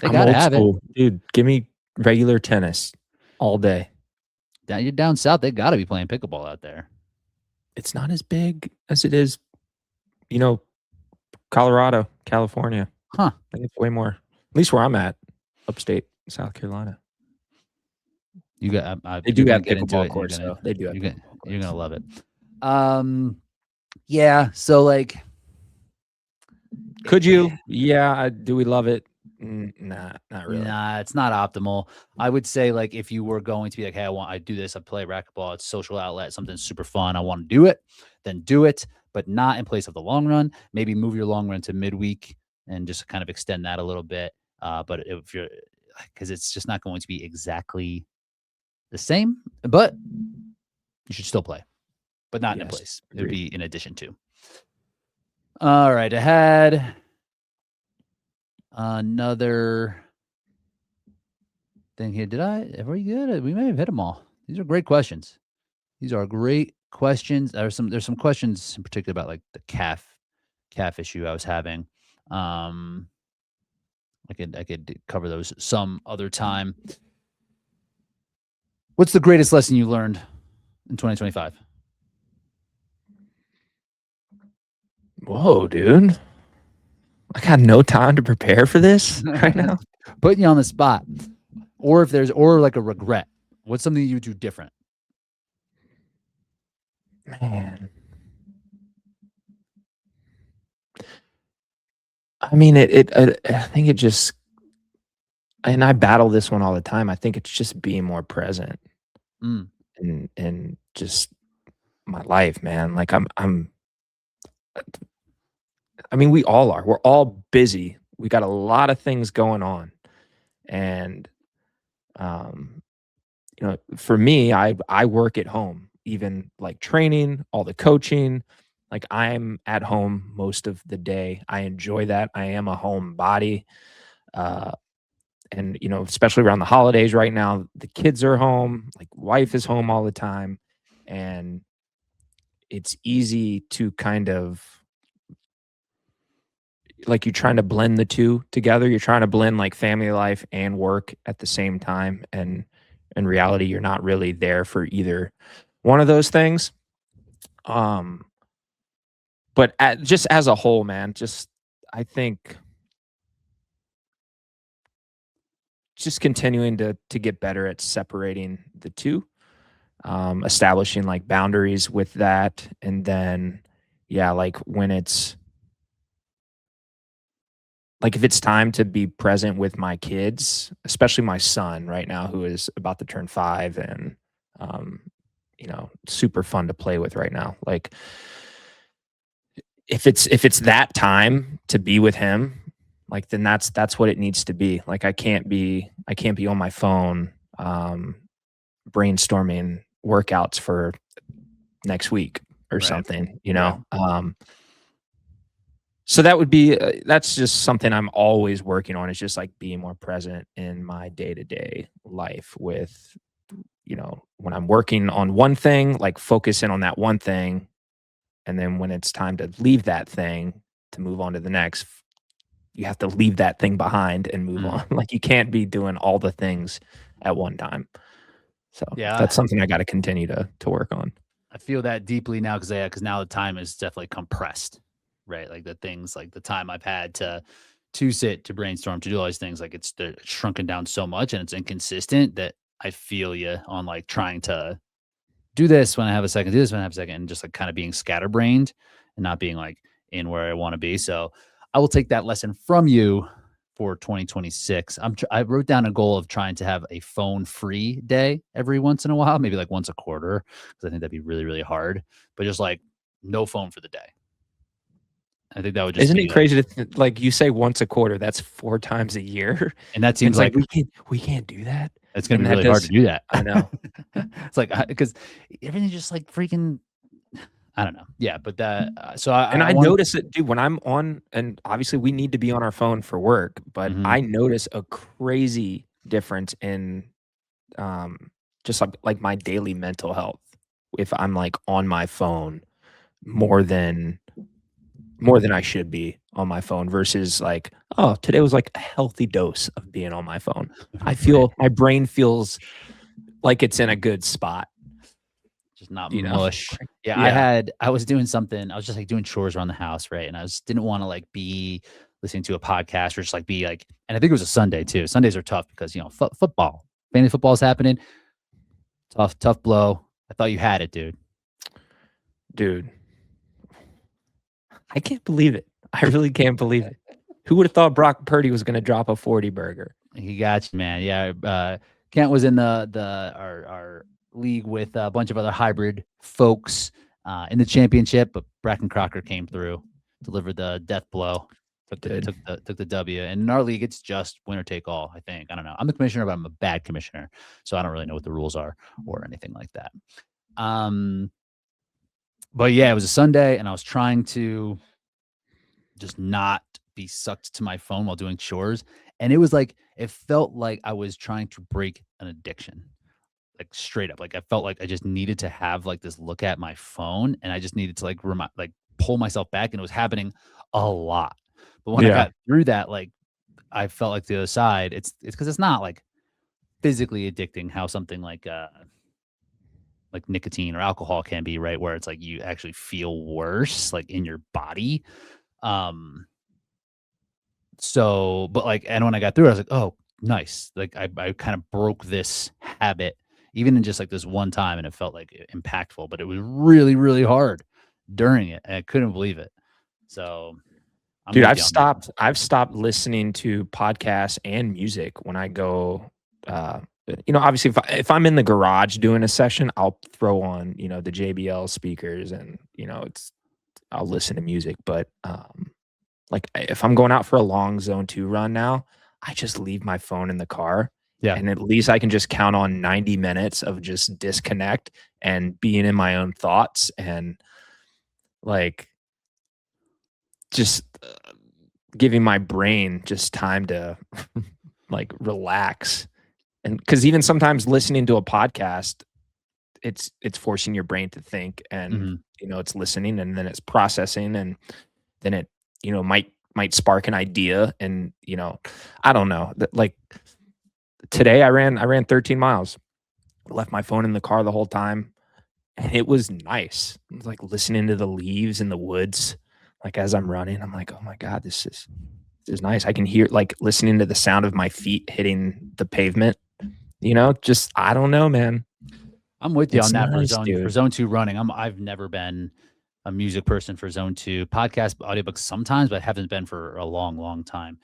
They gotta old have school. Dude, give me regular tennis all day. You're down south. They got to be playing pickleball out there. It's not as big as it is, Colorado, California. Huh? I think it's way more. At least where I'm at, upstate South Carolina. You got. They do have pickleball courts, though. They do have. You're gonna love it. Yeah. So like, could you? Yeah. Do we love it? Nah, not really. Nah, it's not optimal. I would say like if you were going to be like, hey, I do this, I play racquetball, it's a social outlet, something super fun, I want to do it, then do it, but not in place of the long run. Maybe move your long run to midweek and just kind of extend that a little bit. But if you're, because it's just not going to be exactly the same, but you should still play, but not in a place. It would be in addition to. All right, I had another thing here. Are we good? We may have hit them all. These are great questions. There's some questions in particular about like the calf issue I was having. I could cover those some other time. What's the greatest lesson you learned in 2025? Whoa, dude. I got no time to prepare for this right now. Putting you on the spot. Or like a regret. What's something you do different? Man. I mean, I think it just, and I battle this one all the time. I think it's just being more present. and just my life, man. Like I mean, we all are. We're all busy. We got a lot of things going on. And um, for me, I work at home, even like training, all the coaching. Like I'm at home most of the day. I enjoy that. I am a homebody. Uh, and especially around the holidays right now, the kids are home, like wife is home all the time. And it's easy to kind of like you're trying to blend the two together. You're trying to blend like family life and work at the same time. And in reality, you're not really there for either one of those things. But just as a whole, man, I think just continuing to get better at separating the two, establishing like boundaries with that. And then, yeah, like when it's like if it's time to be present with my kids, especially my son right now, who is about to turn 5 and, um, super fun to play with right now. Like if it's that time to be with him, like then that's what it needs to be. Like I can't be on my phone, brainstorming workouts for next week or something, so that would be that's just something I'm always working on. It's just like being more present in my day-to-day life with, when I'm working on one thing, like focusing on that one thing. And then when it's time to leave that thing to move on to the next, you have to leave that thing behind and move on. Like you can't be doing all the things at one time. So that's something I got to continue to work on. I feel that deeply now because now the time is definitely compressed, right? Like the things, like the time I've had to sit, to brainstorm, to do all these things, like it's shrunken down so much and it's inconsistent that I feel you on like trying to do this when I have a second, do this when I have a second, and just like kind of being scatterbrained and not being like in where I want to be. So I will take that lesson from you for 2026. I wrote down a goal of trying to have a phone-free day every once in a while, maybe like once a quarter, because I think that'd be really, really hard. But just like no phone for the day. I think that would just Isn't it crazy to like you say once a quarter? That's 4 times a year, and that seems like we can't do that. It's gonna be really hard to do that. I know. It's like because everything's just like freaking. I don't know. Yeah, but that. So I notice it, dude. When I'm on, and obviously we need to be on our phone for work, but I notice a crazy difference in, just like my daily mental health if I'm like on my phone more than I should be on my phone versus like, oh, today was like a healthy dose of being on my phone. I feel my brain feels like it's in a good spot. Just not mush. Yeah, I was doing something. I was just like doing chores around the house, right? And I didn't want to like be listening to a podcast or just like be like, and I think it was a Sunday too. Sundays are tough because, football, fantasy football is happening. Tough blow. I thought you had it, dude. I can't believe it. I really can't believe it. Who would have thought Brock Purdy was going to drop a 40 burger? He got you, man. Yeah. Kent was in our league with a bunch of other hybrid folks in the championship, but Bracken Crocker came through, delivered the death blow, took the W. And in our league, it's just winner take all, I think. I don't know. I'm the commissioner, but I'm a bad commissioner, so I don't really know what the rules are or anything like that. But yeah, it was a Sunday, and I was trying to just not be sucked to my phone while doing chores. And it was like, it felt like I was trying to break an addiction, like straight up. Like I felt like I just needed to have like this look at my phone, and I just needed to like pull myself back. And it was happening a lot. But when I got through that, like I felt like the other side, it's because it's not like physically addicting how something like nicotine or alcohol can be, right? Where it's like you actually feel worse like in your body. So, but like, and when I got through it, I was like, oh, nice. Like I kind of broke this habit even in just like this one time, and it felt like impactful, but it was really, really hard during it. And I couldn't believe it. So dude, I've stopped listening to podcasts and music when I go obviously if I'm in the garage doing a session, I'll throw on, the JBL speakers and, I'll listen to music. But like if I'm going out for a long zone 2 run now, I just leave my phone in the car. Yeah. And at least I can just count on 90 minutes of just disconnect and being in my own thoughts and like just giving my brain just time to like relax. And because even sometimes listening to a podcast, it's forcing your brain to think, and it's listening and then it's processing, and then it might spark an idea. And I don't know, like today I ran 13 miles, left my phone in the car the whole time, and it was nice. It was like listening to the leaves in the woods, like as I'm running. I'm like, oh my God, this is nice. I can hear, like, listening to the sound of my feet hitting the pavement. Just I don't know, man. I'm with you It's on that nice, for zone 2 running. I've never been a music person for zone 2. Podcast, audiobooks sometimes, but haven't been for a long, long time.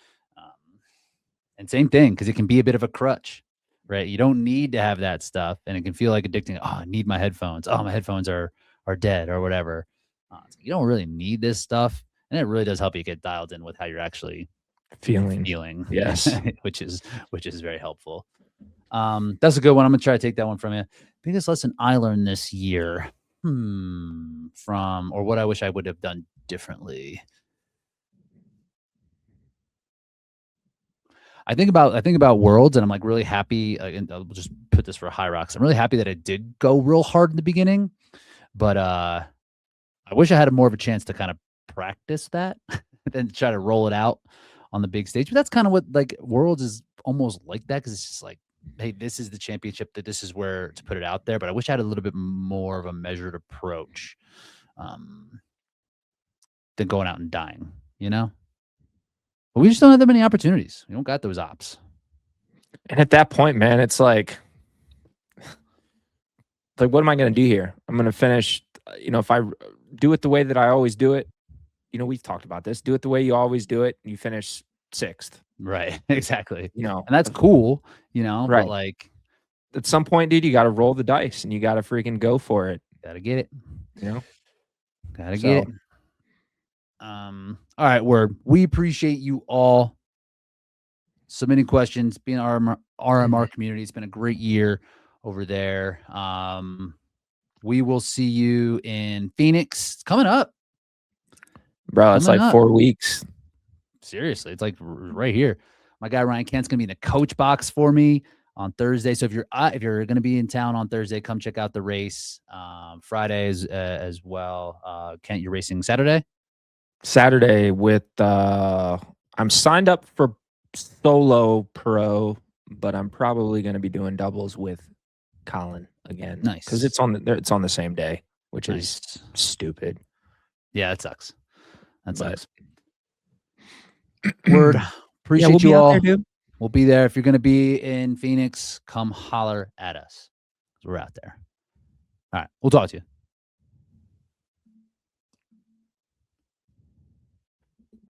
And same thing, because it can be a bit of a crutch, right? You don't need to have that stuff, and it can feel like addicting. Oh, I need my headphones. Oh, my headphones are dead or whatever. You don't really need this stuff, and it really does help you get dialed in with how you're actually feeling. Yes, which is very helpful. That's a good one. I'm gonna try to take that one from you. Biggest lesson I learned this year, or what I wish I would have done differently. I think about Worlds, and I'm like really happy. And I'll just put this for HYROX. I'm really happy that I did go real hard in the beginning, but I wish I had more of a chance to kind of practice that than try to roll it out on the big stage. But that's kind of what like Worlds is almost like that, because it's just like, hey, this is the championship, that this is where to put it out there. But I wish I had a little bit more of a measured approach than going out and dying, But we just don't have that many opportunities. We don't got those ops. And at that point, man, it's like what am I going to do here? I'm going to finish, if I do it the way that I always do it, we've talked about this, do it the way you always do it, and you finish 6th. Right. Exactly. And that's cool, right. But like at some point, dude, you got to roll the dice and you got to freaking go for it. Got to get it. Gotta So, get it. All right, Word. We appreciate you all submitting questions, being our RMR community. It's been a great year over there. We will see you in Phoenix. It's coming up. Bro, it's like 4 weeks. Seriously, it's like right here. My guy Ryan Kent's gonna be in the coach box for me on Thursday. So if you're gonna be in town on Thursday, come check out the race. Fridays as well. Kent, you're racing Saturday with I'm signed up for solo pro, but I'm probably going to be doing doubles with Colin again. Nice, because it's on the same day, which is stupid. Yeah, that sucks. Word. Appreciate we'll you all. There, dude. We'll be there. If you're going to be in Phoenix, come holler at us. We're out there. All right, we'll talk to you.